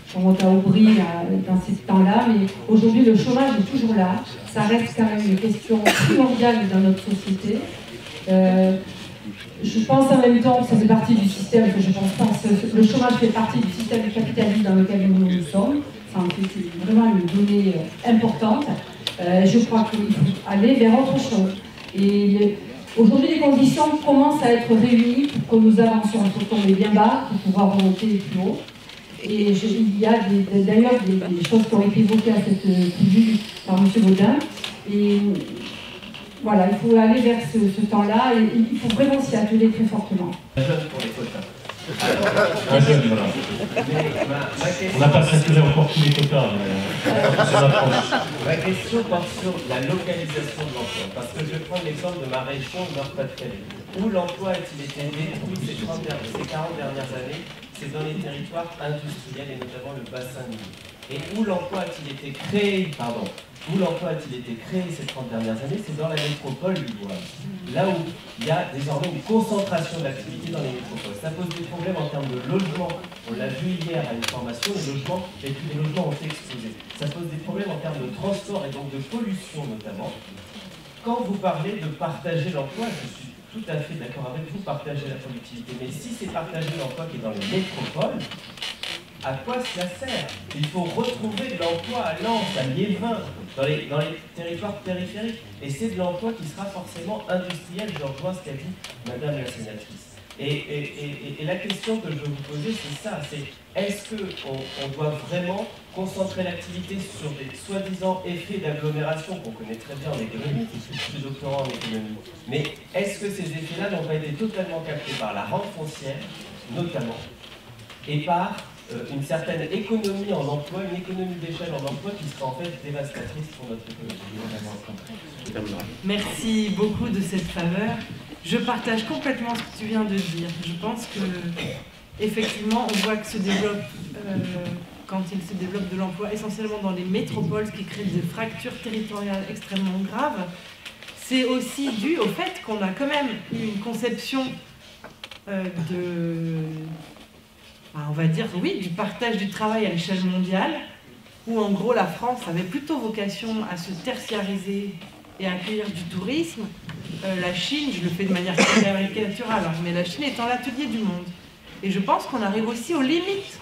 je remonte à Aubry dans ces temps-là, mais aujourd'hui le chômage est toujours là, ça reste quand même une question primordiale dans notre société. Je pense en même temps que ça fait partie du système, que je pense pas, le chômage fait partie du système capitaliste dans lequel nous sommes, c'est vraiment une donnée importante. Je crois qu'il faut aller vers autre chose. Et aujourd'hui, les conditions commencent à être réunies pour que nous avancions, pour tomber bien bas, pour pouvoir remonter plus haut. Et il y a d'ailleurs des choses qui ont été évoquées à cette tribune par M. Baudin. Et voilà, il faut aller vers ce temps-là et il faut vraiment s'y atteler très fortement. Un jeune pour les quotas. Un jeune, voilà. On n'a pas saturé encore tous les quotas. Ma question porte sur la localisation de l'emploi. Parce que je vais prendre l'exemple de ma région, Nord-Pas-de-Calais, où l'emploi a-t-il été détruit ces 40 dernières années? C'est dans les territoires industriels et notamment le bassin de Lille. Et où l'emploi a-t-il été créé, ces 30 dernières années? C'est dans la métropole lilloise. Là où il y a désormais une concentration d'activité dans les métropoles. Ça pose des problèmes en termes de logement. On l'a vu hier à une formation, les logements ont explosé. Ça pose des problèmes en termes de transport et donc de pollution notamment. Quand vous parlez de partager l'emploi, je suis tout à fait d'accord avec vous, partager la productivité. Mais si c'est partager l'emploi qui est dans les métropoles, à quoi cela sert? Il faut retrouver de l'emploi à Lens, à Liévin, dans les territoires périphériques. Et c'est de l'emploi qui sera forcément industriel, je rejoins ce qu'a dit Madame la sénatrice. Et la question que je veux vous poser, c'est ça, c'est est-ce qu'on doit vraiment concentrer l'activité sur des soi-disant effets d'agglomération qu'on connaît très bien en économie, puisque je suis doctorant en économie, mais est-ce que ces effets-là n'ont pas été totalement captés par la rente foncière, notamment, et par une certaine économie en emploi, une économie d'échelle en emploi qui serait en fait dévastatrice pour notre économie? Merci beaucoup de cette faveur. Je partage complètement ce que tu viens de dire. Je pense que, effectivement, on voit que se développe, quand il se développe de l'emploi, essentiellement dans les métropoles, ce qui crée des fractures territoriales extrêmement graves. C'est aussi dû au fait qu'on a quand même eu une conception on va dire, oui, du partage du travail à l'échelle mondiale, où en gros la France avait plutôt vocation à se tertiariser et à accueillir du tourisme. La Chine, je le fais de manière caricaturale, mais la Chine étant l'atelier du monde. Et je pense qu'on arrive aussi aux limites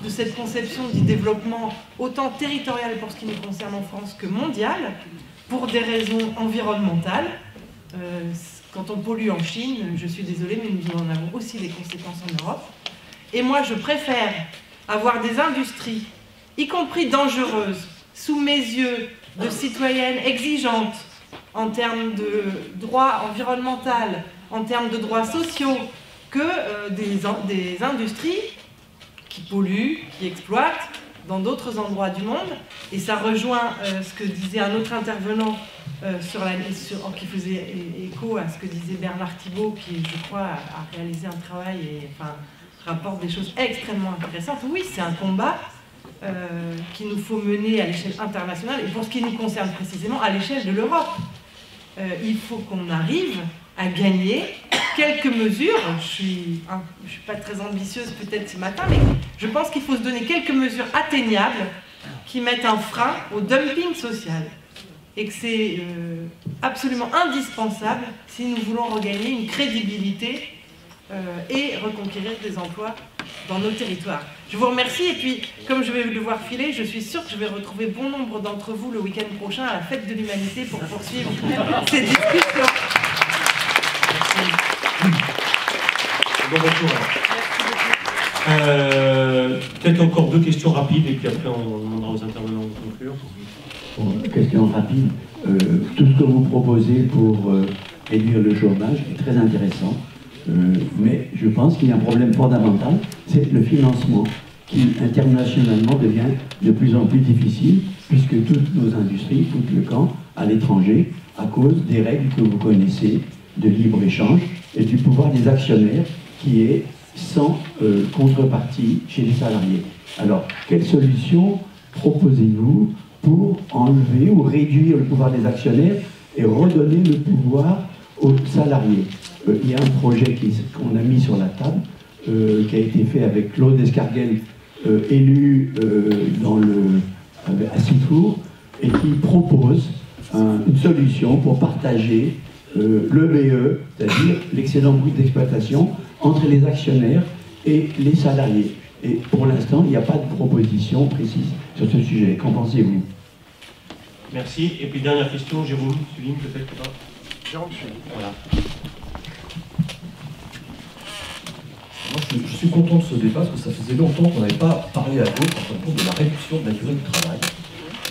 de cette conception du développement autant territorial pour ce qui nous concerne en France que mondial, pour des raisons environnementales. Quand on pollue en Chine, je suis désolée, mais nous en avons aussi des conséquences en Europe. Et moi, je préfère avoir des industries, y compris dangereuses, sous mes yeux, de citoyennes exigeantes en termes de droits environnementaux, en termes de droits sociaux, que des industries qui polluent, qui exploitent dans d'autres endroits du monde. Et ça rejoint ce que disait un autre intervenant qui faisait écho à ce que disait Bernard Thibault, qui, je crois, a réalisé un travail et rapporte des choses extrêmement intéressantes. Oui, c'est un combat qu'il nous faut mener à l'échelle internationale et pour ce qui nous concerne précisément à l'échelle de l'Europe. Il faut qu'on arrive à gagner quelques mesures. Je suis pas très ambitieuse peut-être ce matin, mais je pense qu'il faut se donner quelques mesures atteignables qui mettent un frein au dumping social. Et que c'est absolument indispensable si nous voulons regagner une crédibilité et reconquérir des emplois dans nos territoires. Je vous remercie et puis, comme je vais le voir filer, je suis sûre que je vais retrouver bon nombre d'entre vous le week-end prochain à la Fête de l'Humanité pour poursuivre ces discussions. Bon retour. Peut-être encore deux questions rapides et puis après on demandera aux intervenants de conclure. Bon, question rapide. Tout ce que vous proposez pour réduire le chômage est très intéressant. Mais je pense qu'il y a un problème fondamental, c'est le financement qui internationalement devient de plus en plus difficile puisque toutes nos industries foutent le camp à l'étranger à cause des règles que vous connaissez de libre-échange et du pouvoir des actionnaires qui est sans contrepartie chez les salariés. Alors, quelle solution proposez-vous pour enlever ou réduire le pouvoir des actionnaires et redonner le pouvoir aux salariés? Il y a un projet qu'on a mis sur la table, qui a été fait avec Claude Escarguel, élu à Cifour, et qui propose une solution pour partager l'EBE, c'est-à-dire l'excédent brut d'exploitation, entre les actionnaires et les salariés. Et pour l'instant, il n'y a pas de proposition précise sur ce sujet. Qu'en pensez-vous? Merci. Et puis dernière question, Jérôme, Suline, peut-être pas. Jérôme Suline. Voilà. Moi, je suis content de ce débat parce que ça faisait longtemps qu'on n'avait pas parlé à d'autres en fin de compte de la réduction de la durée du travail.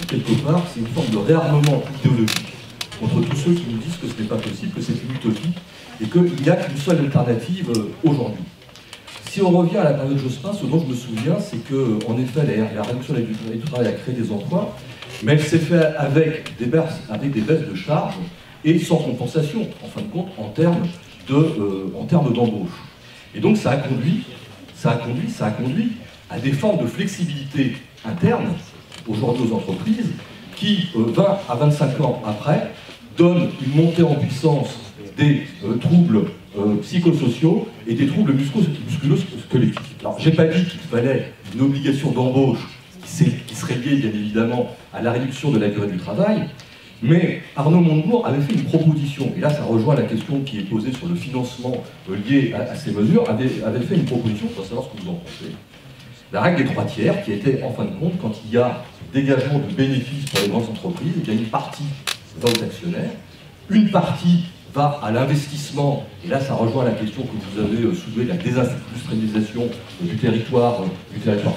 Quelque part, c'est une forme de réarmement idéologique contre tous ceux qui nous disent que ce n'est pas possible, que c'est une utopie et qu'il n'y a qu'une seule alternative aujourd'hui. Si on revient à la période Jospin, ce dont je me souviens, c'est qu'en effet, la réduction de la durée du travail a créé des emplois, mais elle s'est faite avec des baisses de charges et sans compensation, en fin de compte, en termes d'embauche. Et donc ça a conduit à des formes de flexibilité interne aujourd'hui aux entreprises qui, 20 à 25 ans après, donnent une montée en puissance des troubles psychosociaux et des troubles musculo-squelettiques. Alors j'ai pas dit qu'il fallait une obligation d'embauche qui serait liée bien évidemment à la réduction de la durée du travail, mais Arnaud Montebourg avait fait une proposition, et là ça rejoint la question qui est posée sur le financement lié à ces mesures, avait fait une proposition pour savoir ce que vous en pensez. La règle des 3 tiers, qui était en fin de compte, quand il y a dégagement de bénéfices pour les grandes entreprises, il y a une partie va aux actionnaires, une partie va à l'investissement, et là ça rejoint la question que vous avez soulevée, la désindustrialisation du territoire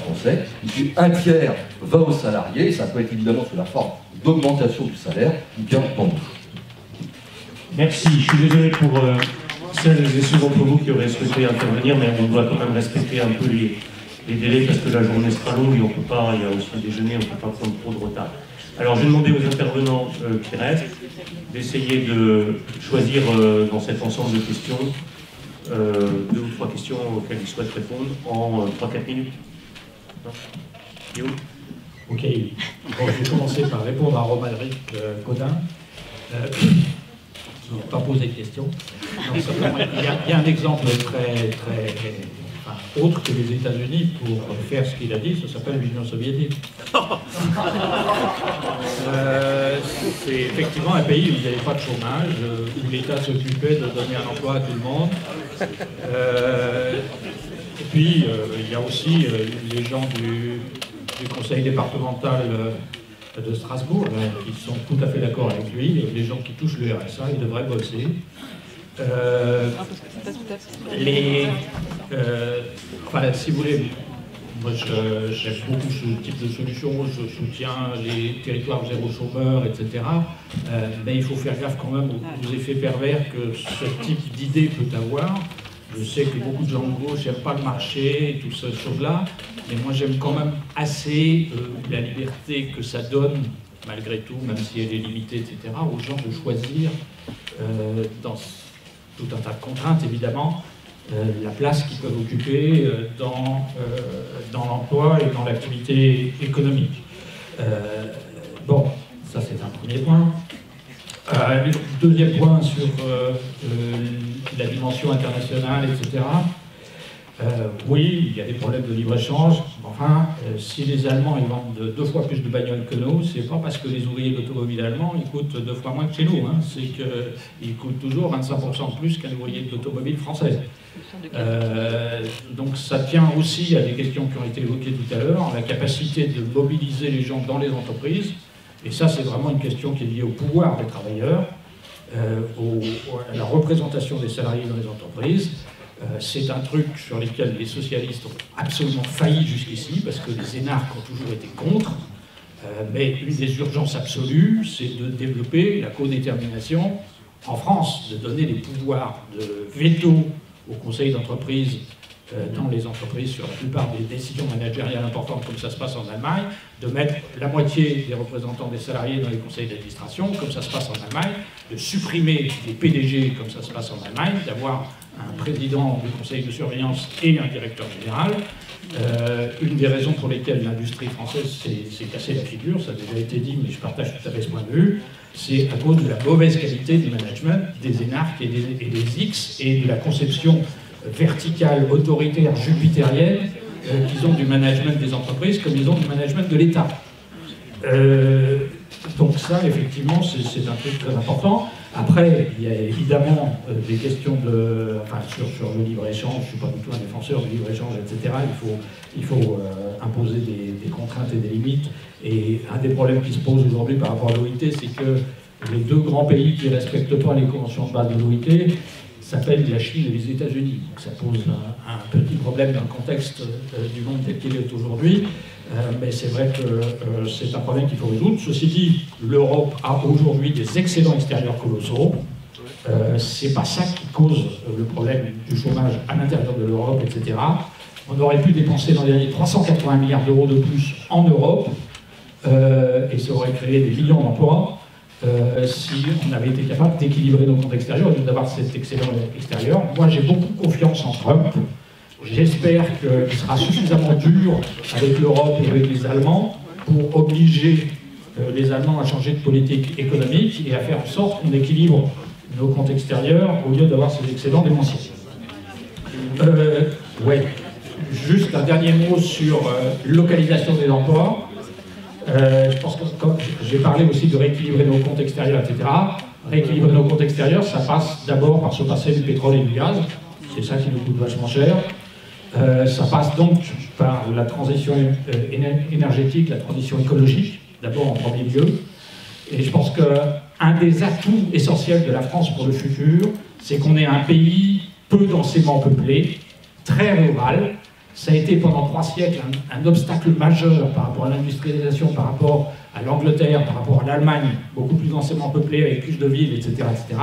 français, un tiers va aux salariés, et ça peut être évidemment sous la forme d'augmentation du salaire, ou bien d'embauche. Merci, je suis désolé pour celles et ceux d'entre vous qui auraient souhaité intervenir, mais on doit quand même respecter un peu les délais parce que la journée sera longue et on peut pas, il y a aussi un déjeuner, on ne peut pas prendre trop de retard. Alors je vais demander aux intervenants qui restent d'essayer de choisir dans cet ensemble de questions 2 ou 3 questions auxquelles ils souhaitent répondre en 3-4 minutes. Guillaume ? Ok, bon, je vais commencer par répondre à Romaric Codin, qui n'a pas posé de questions. Donc, il y a un exemple très autre que les États-Unis pour faire ce qu'il a dit, ça s'appelle l'Union soviétique. C'est effectivement un pays où il n'y avait pas de chômage, où l'État s'occupait de donner un emploi à tout le monde. Et puis, il y a aussi les gens du conseil départemental de Strasbourg, qui sont tout à fait d'accord avec lui, les gens qui touchent le RSA, ils devraient bosser. Si vous voulez, moi j'aime beaucoup ce type de solution, je soutiens les territoires zéro chômeur, etc. Mais il faut faire gaffe quand même aux effets pervers que ce type d'idée peut avoir. Je sais que beaucoup de gens de gauche n'aiment pas le marché et toutes ces choses-là, mais moi j'aime quand même assez la liberté que ça donne, malgré tout, même si elle est limitée, etc., aux gens de choisir dans tout un tas de contraintes, évidemment, la place qu'ils peuvent occuper dans l'emploi et dans l'activité économique. Bon, ça c'est un premier point. Deuxième point sur la dimension internationale, etc. Oui, il y a des problèmes de libre-échange. Enfin, si les Allemands ils vendent 2 fois plus de bagnoles que nous, c'est pas parce que les ouvriers de l'automobile allemand ils coûtent 2 fois moins que chez nous. Hein. C'est qu'ils coûtent toujours 25% plus qu'un ouvrier de l'automobile française. Donc ça tient aussi à des questions qui ont été évoquées tout à l'heure, la capacité de mobiliser les gens dans les entreprises. Et ça, c'est vraiment une question qui est liée au pouvoir des travailleurs, à la représentation des salariés dans les entreprises. C'est un truc sur lequel les socialistes ont absolument failli jusqu'ici, parce que les énarques ont toujours été contre. Mais une des urgences absolues, c'est de développer la codétermination en France, de donner les pouvoirs de veto au conseil d'entreprise dans les entreprises sur la plupart des décisions managériales importantes, comme ça se passe en Allemagne, de mettre la moitié des représentants des salariés dans les conseils d'administration, comme ça se passe en Allemagne, de supprimer les PDG, comme ça se passe en Allemagne, d'avoir un président du conseil de surveillance et un directeur général. Une des raisons pour lesquelles l'industrie française s'est cassée la figure, ça a déjà été dit, mais je partage tout à fait ce point de vue, c'est à cause de la mauvaise qualité du management des énarques et des X et de la conception verticale, autoritaire, jupitérienne qu'ils ont du management des entreprises comme ils ont du management de l'État. Donc ça, effectivement, c'est un truc très important. Après, il y a évidemment des questions sur le libre-échange. Je ne suis pas du tout un défenseur du libre-échange, etc. Il faut imposer des contraintes et des limites. Et un des problèmes qui se pose aujourd'hui par rapport à l'OIT, c'est que les 2 grands pays qui ne respectent pas les conventions de base de l'OIT s'appellent la Chine et les États-Unis. Donc ça pose un petit problème dans le contexte du monde tel qu'il est aujourd'hui. Mais c'est vrai que c'est un problème qu'il faut résoudre. Ceci dit, l'Europe a aujourd'hui des excédents extérieurs colossaux. C'est pas ça qui cause le problème du chômage à l'intérieur de l'Europe, etc. On aurait pu dépenser dans les années 380 milliards d'euros de plus en Europe, et ça aurait créé des millions d'emplois si on avait été capable d'équilibrer nos comptes extérieurs et d'avoir cet excédent extérieur. Moi, j'ai beaucoup confiance en Trump. J'espère qu'il sera suffisamment dur avec l'Europe et avec les Allemands pour obliger les Allemands à changer de politique économique et à faire en sorte qu'on équilibre nos comptes extérieurs au lieu d'avoir ces excédents démentiels. Ouais. Juste un dernier mot sur localisation des emplois. Je pense que comme j'ai parlé aussi de rééquilibrer nos comptes extérieurs, etc. Rééquilibrer nos comptes extérieurs, ça passe d'abord par se passer du pétrole et du gaz. C'est ça qui nous coûte vachement cher. Ça passe donc par la transition énergétique, la transition écologique, d'abord en premier lieu. Et je pense que un des atouts essentiels de la France pour le futur, c'est qu'on est un pays peu densément peuplé, très rural. Ça a été pendant 3 siècles un obstacle majeur par rapport à l'industrialisation, par rapport à l'Angleterre, par rapport à l'Allemagne, beaucoup plus densément peuplée, avec plus de villes, etc. etc.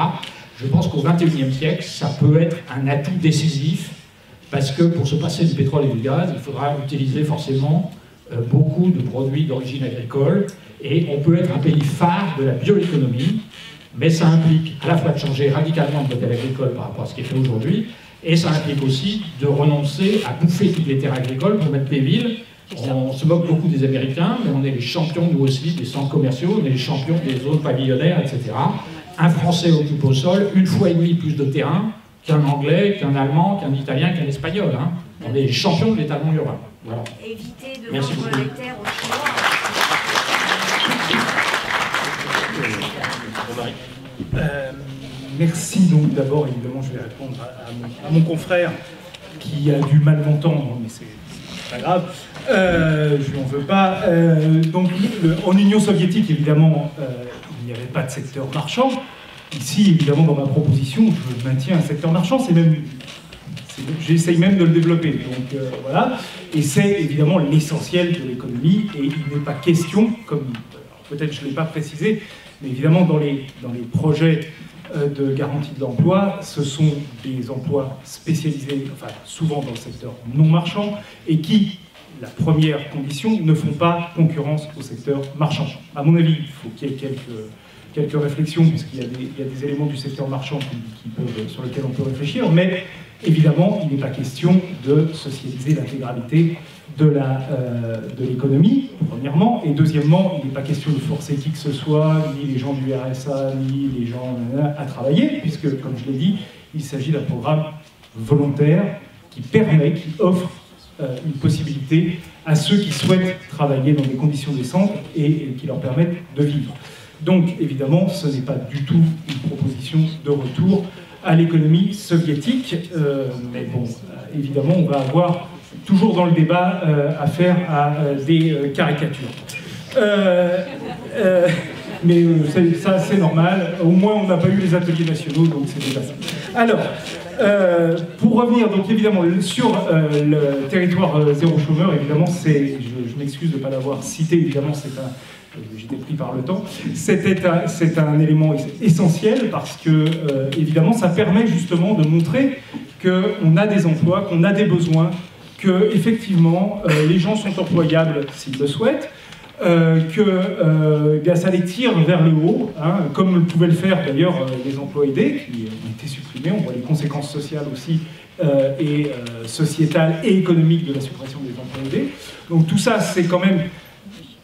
Je pense qu'au XXIe siècle, ça peut être un atout décisif, parce que pour se passer du pétrole et du gaz, il faudra utiliser forcément beaucoup de produits d'origine agricole, et on peut être un pays phare de la bioéconomie, mais ça implique à la fois de changer radicalement le modèle agricole par rapport à ce qui est fait aujourd'hui, et ça implique aussi de renoncer à bouffer toutes les terres agricoles pour mettre des villes. On se moque beaucoup des Américains, mais on est les champions, nous aussi, des centres commerciaux, on est les champions des zones pavillonnaires, etc. Un Français occupe au sol 1,5 fois plus de terrain qu'un Anglais, qu'un Allemand, qu'un Italien, qu'un Espagnol. Hein. On est les champions de l'étalement urbain. Voilà. Éviter de Merci vendre beaucoup. les terres aux Chinois. Merci. Donc d'abord, évidemment, je vais répondre à mon confrère qui a du mal m'entendre, mais c'est pas grave. Je lui en veux pas. Donc, en Union soviétique, évidemment, il n'y avait pas de secteur marchand. Ici, évidemment, dans ma proposition, je maintiens un secteur marchand. J'essaye même de le développer. Donc voilà. Et c'est évidemment l'essentiel de l'économie. Et il n'est pas question, comme peut-être je ne l'ai pas précisé, mais évidemment dans les projets de garantie de l'emploi, ce sont des emplois spécialisés, enfin souvent dans le secteur non marchand, et qui, la première condition, ne font pas concurrence au secteur marchand. À mon avis, il faut qu'il y ait quelques réflexions, puisqu'il y a des éléments du secteur marchand sur lesquels on peut réfléchir, mais évidemment, il n'est pas question de socialiser l'intégralité de l'économie, premièrement, et deuxièmement, il n'est pas question de forcer qui que ce soit, ni les gens du RSA, ni les gens à travailler, puisque, comme je l'ai dit, il s'agit d'un programme volontaire qui offre une possibilité à ceux qui souhaitent travailler dans des conditions décentes et qui leur permettent de vivre. Donc, évidemment, ce n'est pas du tout une proposition de retour à l'économie soviétique, mais bon, évidemment, on va avoir toujours dans le débat affaire à des caricatures. Mais ça, c'est normal. Au moins, on n'a pas eu les ateliers nationaux, donc c'est déjà ça. Alors, pour revenir, donc évidemment, sur le territoire zéro chômeur, évidemment, je m'excuse de ne pas l'avoir cité, évidemment, j'étais pris par le temps. C'est un élément essentiel parce que, évidemment, ça permet justement de montrer qu'on a des emplois, qu'on a des besoins, que effectivement les gens sont employables s'ils le souhaitent, que ça les tire vers le haut, hein, comme pouvaient le faire d'ailleurs les emplois aidés qui ont été supprimés. On voit les conséquences sociales aussi et sociétales et économiques de la suppression des emplois aidés. Donc tout ça, c'est quand même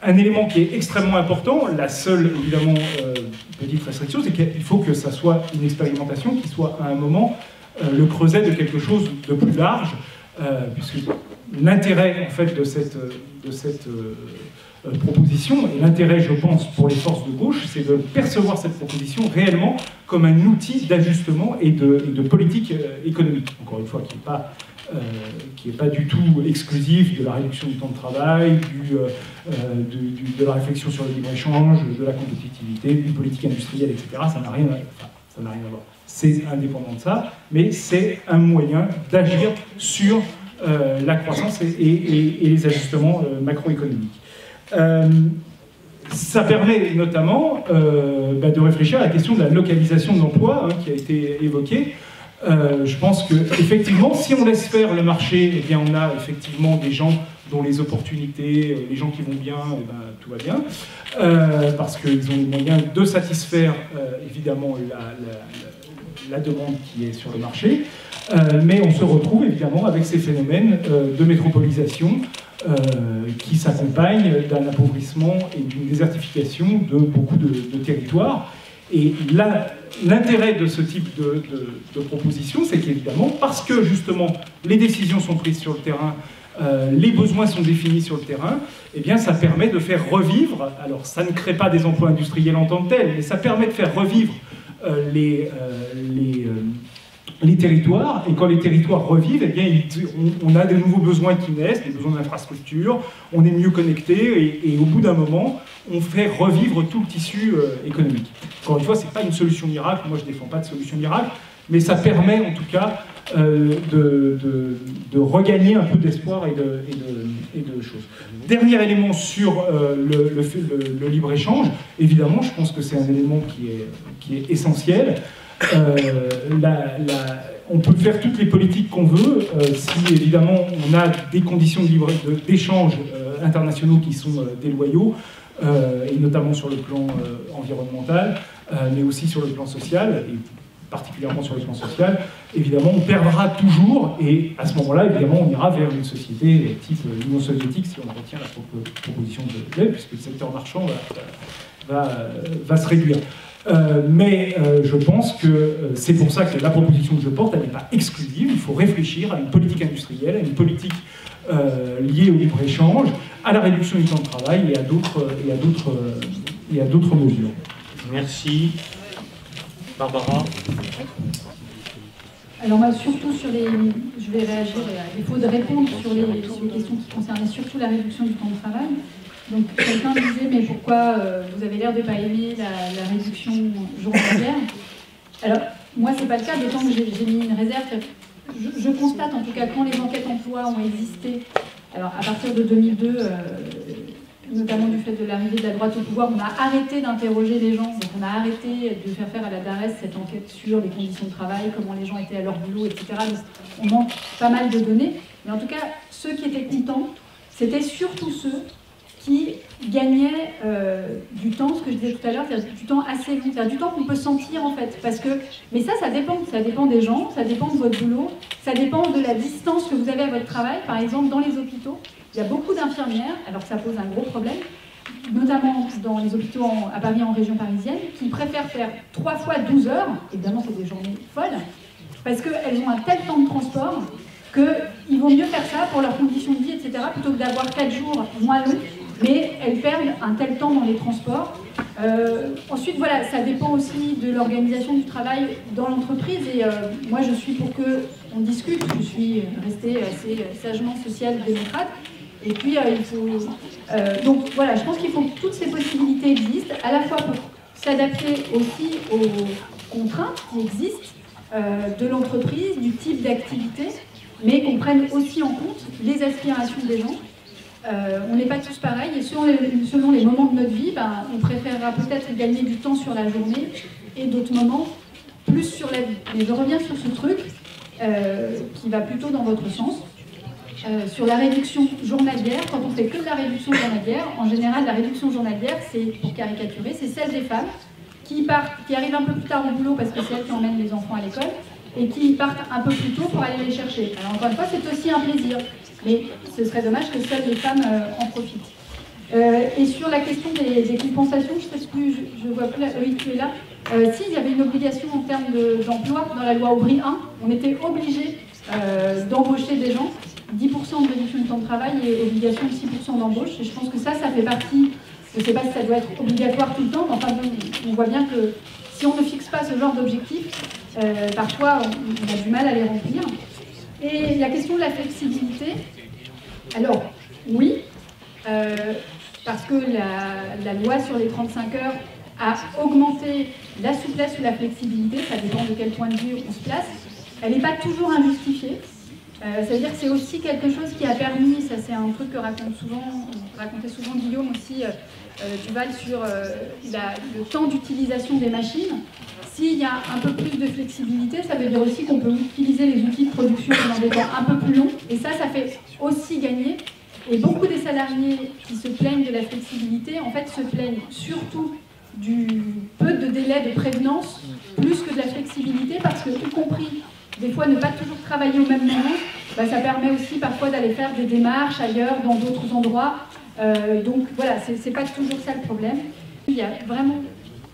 un élément qui est extrêmement important. La seule, évidemment, petite restriction, c'est qu'il faut que ça soit une expérimentation qui soit à un moment le creuset de quelque chose de plus large, puisque l'intérêt en fait de cette proposition, et l'intérêt je pense pour les forces de gauche, c'est de percevoir cette proposition réellement comme un outil d'ajustement et de politique économique, encore une fois qui n'est pas du tout exclusif de la réduction du temps de travail, de la réflexion sur le libre-échange, de la compétitivité, d'une politique industrielle, etc. Ça n'a rien à voir. C'est indépendant de ça, mais c'est un moyen d'agir sur la croissance et les ajustements macroéconomiques. Ça permet notamment de réfléchir à la question de la localisation de l'emploi, qui a été évoquée. Je pense qu'effectivement, si on laisse faire le marché, eh bien, on a effectivement des gens dont les opportunités, les gens qui vont bien, tout va bien, parce qu'ils ont les moyens de satisfaire évidemment la demande qui est sur le marché, mais on se retrouve évidemment avec ces phénomènes de métropolisation qui s'accompagnent d'un appauvrissement et d'une désertification de beaucoup de territoires. Et là, l'intérêt de ce type de proposition, c'est qu'évidemment, parce que justement les décisions sont prises sur le terrain, les besoins sont définis sur le terrain, eh bien ça permet de faire revivre, alors ça ne crée pas des emplois industriels en tant que tels, mais ça permet de faire revivre les territoires, et quand les territoires revivent, eh bien, on a de nouveaux besoins qui naissent, des besoins d'infrastructures, on est mieux connecté, et au bout d'un moment, on fait revivre tout le tissu économique. Encore une fois, ce n'est pas une solution miracle, moi je ne défends pas de solution miracle, mais ça permet en tout cas de regagner un peu d'espoir et de choses. Dernier élément sur le libre-échange, évidemment, je pense que c'est un élément qui est essentiel. On peut faire toutes les politiques qu'on veut, si évidemment on a des conditions d'échange internationaux qui sont déloyaux, et notamment sur le plan environnemental, mais aussi sur le plan social, et particulièrement sur le plan social, évidemment on perdra toujours, et à ce moment-là, évidemment, on ira vers une société type Union soviétique, si on retient la proposition de Lev, puisque le secteur marchand va se réduire. Mais je pense que c'est pour ça que la proposition que je porte, elle n'est pas exclusive. Il faut réfléchir à une politique industrielle, à une politique liée au libre-échange, à la réduction du temps de travail et à d'autres mesures. Merci. Barbara. Alors moi, surtout sur les... Je vais réagir à défaut de répondre sur les questions qui concernaient surtout la réduction du temps de travail. Donc quelqu'un disait, mais pourquoi vous avez l'air de ne pas aimer la réduction journalière? Alors, moi, c'est pas le cas, d'autant que j'ai mis une réserve. Je constate, en tout cas, quand les enquêtes emploi ont existé, alors à partir de 2002, notamment du fait de l'arrivée de la droite au pouvoir, on a arrêté d'interroger les gens, donc on a arrêté de faire à la DARES cette enquête sur les conditions de travail, comment les gens étaient à leur boulot, etc. Donc, on manque pas mal de données, mais en tout cas, ceux qui étaient contents, c'était surtout ceux qui gagnaient du temps, ce que je disais tout à l'heure, c'est-à-dire du temps assez long, c'est-à-dire du temps qu'on peut sentir en fait, parce que, mais ça dépend des gens, ça dépend de votre boulot, ça dépend de la distance que vous avez à votre travail. Par exemple, dans les hôpitaux, il y a beaucoup d'infirmières, alors que ça pose un gros problème, notamment dans les hôpitaux à Paris, en région parisienne, qui préfèrent faire 3 fois 12 heures, évidemment c'est des journées folles, parce qu'elles ont un tel temps de transport qu'il vaut mieux faire ça pour leurs conditions de vie, etc., plutôt que d'avoir 4 jours moins longs, mais elles perdent un tel temps dans les transports. Ensuite, voilà, ça dépend aussi de l'organisation du travail dans l'entreprise, et moi je suis pour qu'on discute, je suis restée assez sagement social-démocrate, et puis il faut... donc voilà, je pense qu'il faut que toutes ces possibilités existent, à la fois pour s'adapter aussi aux contraintes qui existent de l'entreprise, du type d'activité, mais qu'on prenne aussi en compte les aspirations des gens. On n'est pas tous pareils, et selon les moments de notre vie, on préférera peut-être gagner du temps sur la journée et d'autres moments plus sur la vie. Mais je reviens sur ce truc qui va plutôt dans votre sens. Sur la réduction journalière, quand on fait que de la réduction journalière, en général la réduction journalière, c'est, pour caricaturer, c'est celle des femmes qui arrivent un peu plus tard au boulot parce que c'est elles qui emmènent les enfants à l'école, et qui partent un peu plus tôt pour aller les chercher. Alors encore une fois, c'est aussi un plaisir, mais ce serait dommage que seules les femmes en profitent. Et sur la question des compensations, je ne sais plus, je vois plus, oui, tu es là. Si, il y avait une obligation en termes d'emploi dans la loi Aubry 1, on était obligé d'embaucher des gens, 10% de réduction du temps de travail et obligation de 6% d'embauche, et je pense que ça fait partie, je ne sais pas si ça doit être obligatoire tout le temps, mais enfin on voit bien que si on ne fixe pas ce genre d'objectifs, parfois on a du mal à les remplir. Et la question de la flexibilité, alors oui, parce que la loi sur les 35 heures a augmenté la souplesse ou la flexibilité, ça dépend de quel point de vue on se place. Elle n'est pas toujours injustifiée. C'est-à-dire que c'est aussi quelque chose qui a permis, ça c'est un truc que racontait souvent Guillaume aussi, Duval, sur le temps d'utilisation des machines. S'il y a un peu plus de flexibilité, ça veut dire aussi qu'on peut utiliser les outils de production dans des temps un peu plus longs, et ça fait aussi gagner. Et beaucoup des salariés qui se plaignent de la flexibilité, en fait, se plaignent surtout du peu de délai de prévenance, plus que de la flexibilité, parce que, y compris, des fois, ne pas toujours travailler au même moment, ça permet aussi parfois d'aller faire des démarches ailleurs, dans d'autres endroits. Donc voilà, c'est pas toujours ça le problème. Il y a vraiment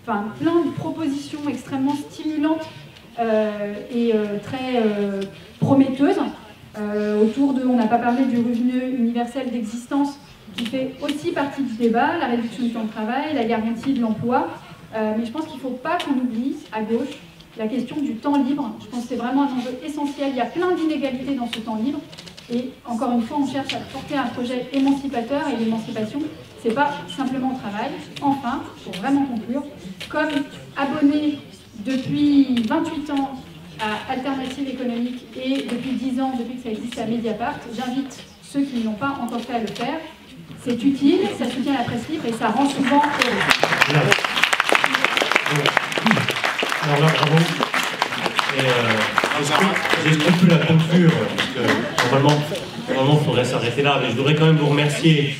plein de propositions extrêmement stimulantes et très prometteuses. Autour on n'a pas parlé du revenu universel d'existence, qui fait aussi partie du débat, la réduction du temps de travail, la garantie de l'emploi. Mais je pense qu'il ne faut pas qu'on oublie, à gauche, la question du temps libre. Je pense que c'est vraiment un enjeu essentiel. Il y a plein d'inégalités dans ce temps libre. Et encore une fois, on cherche à porter un projet émancipateur. Et l'émancipation, ce n'est pas simplement au travail. Enfin, pour vraiment conclure, comme abonné depuis 28 ans à Alternative économique et depuis 10 ans, depuis que ça existe à Mediapart, j'invite ceux qui ne l'ont pas encore fait à le faire. C'est utile, ça soutient la presse libre et ça rend souvent heureux. Alors là, bravo. J'espère plus la conclure, parce que normalement, il faudrait s'arrêter là, mais je voudrais quand même vous remercier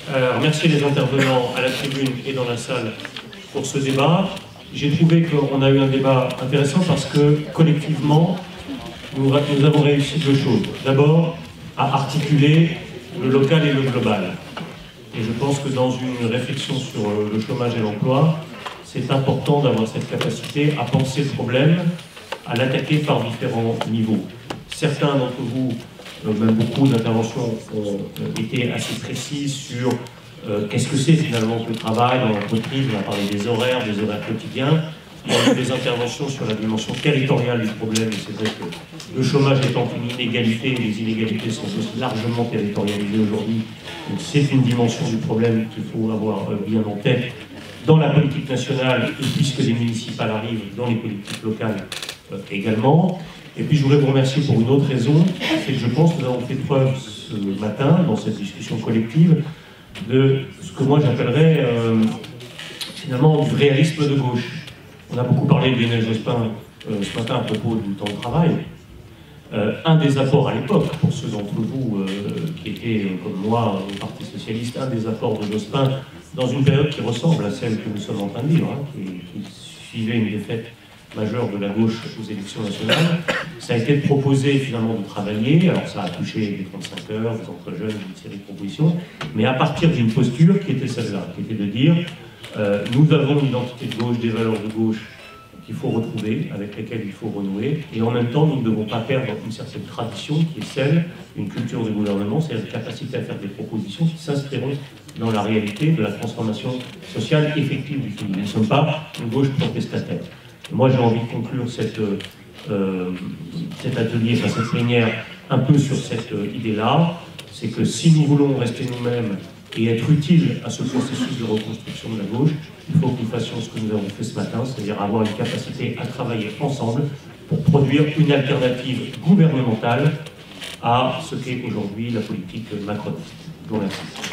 les intervenants à la tribune et dans la salle pour ce débat. J'ai trouvé qu'on a eu un débat intéressant parce que, collectivement, nous avons réussi deux choses. D'abord, à articuler le local et le global. Et je pense que dans une réflexion sur le chômage et l'emploi, c'est important d'avoir cette capacité à penser le problème, à l'attaquer par différents niveaux. Certains d'entre vous, même beaucoup d'interventions, ont été assez précises sur qu'est-ce que c'est finalement que le travail dans l'entreprise. On a parlé des horaires quotidiens. Il y a eu des interventions sur la dimension territoriale du problème. Et c'est vrai que le chômage étant une inégalité, les inégalités sont aussi largement territorialisées aujourd'hui. Donc c'est une dimension du problème qu'il faut avoir bien en tête dans la politique nationale, et puisque les municipales arrivent, dans les politiques locales également. Et puis je voudrais vous remercier pour une autre raison, c'est que je pense que nous avons fait preuve ce matin, dans cette discussion collective, de ce que moi j'appellerais finalement du réalisme de gauche. On a beaucoup parlé de Lionel Jospin ce matin à propos du temps de travail. Un des apports à l'époque, pour ceux d'entre vous qui étaient, comme moi, au Parti Socialiste, un des apports de Jospin, dans une période qui ressemble à celle que nous sommes en train de vivre, qui suivait une défaite majeure de la gauche aux élections nationales, ça a été de proposer finalement de travailler. Alors ça a touché les 35 heures, les emplois jeunes, une série de propositions, mais à partir d'une posture qui était celle-là, qui était de dire nous avons une identité de gauche, des valeurs de gauche qu'il faut retrouver, avec lesquelles il faut renouer, et en même temps nous ne devons pas perdre une certaine tradition qui est celle d'une culture de gouvernement, c'est-à-dire une capacité à faire des propositions qui s'inscriront dans la réalité de la transformation sociale effective du pays. Nous ne sommes pas une gauche protestataire. Et moi j'ai envie de conclure cet atelier, cette plénière, un peu sur cette idée-là, c'est que si nous voulons rester nous-mêmes et être utiles à ce processus de reconstruction de la gauche, il faut que nous fassions ce que nous avons fait ce matin, c'est-à-dire avoir une capacité à travailler ensemble pour produire une alternative gouvernementale à ce qu'est aujourd'hui la politique macroniste. Je vous remercie.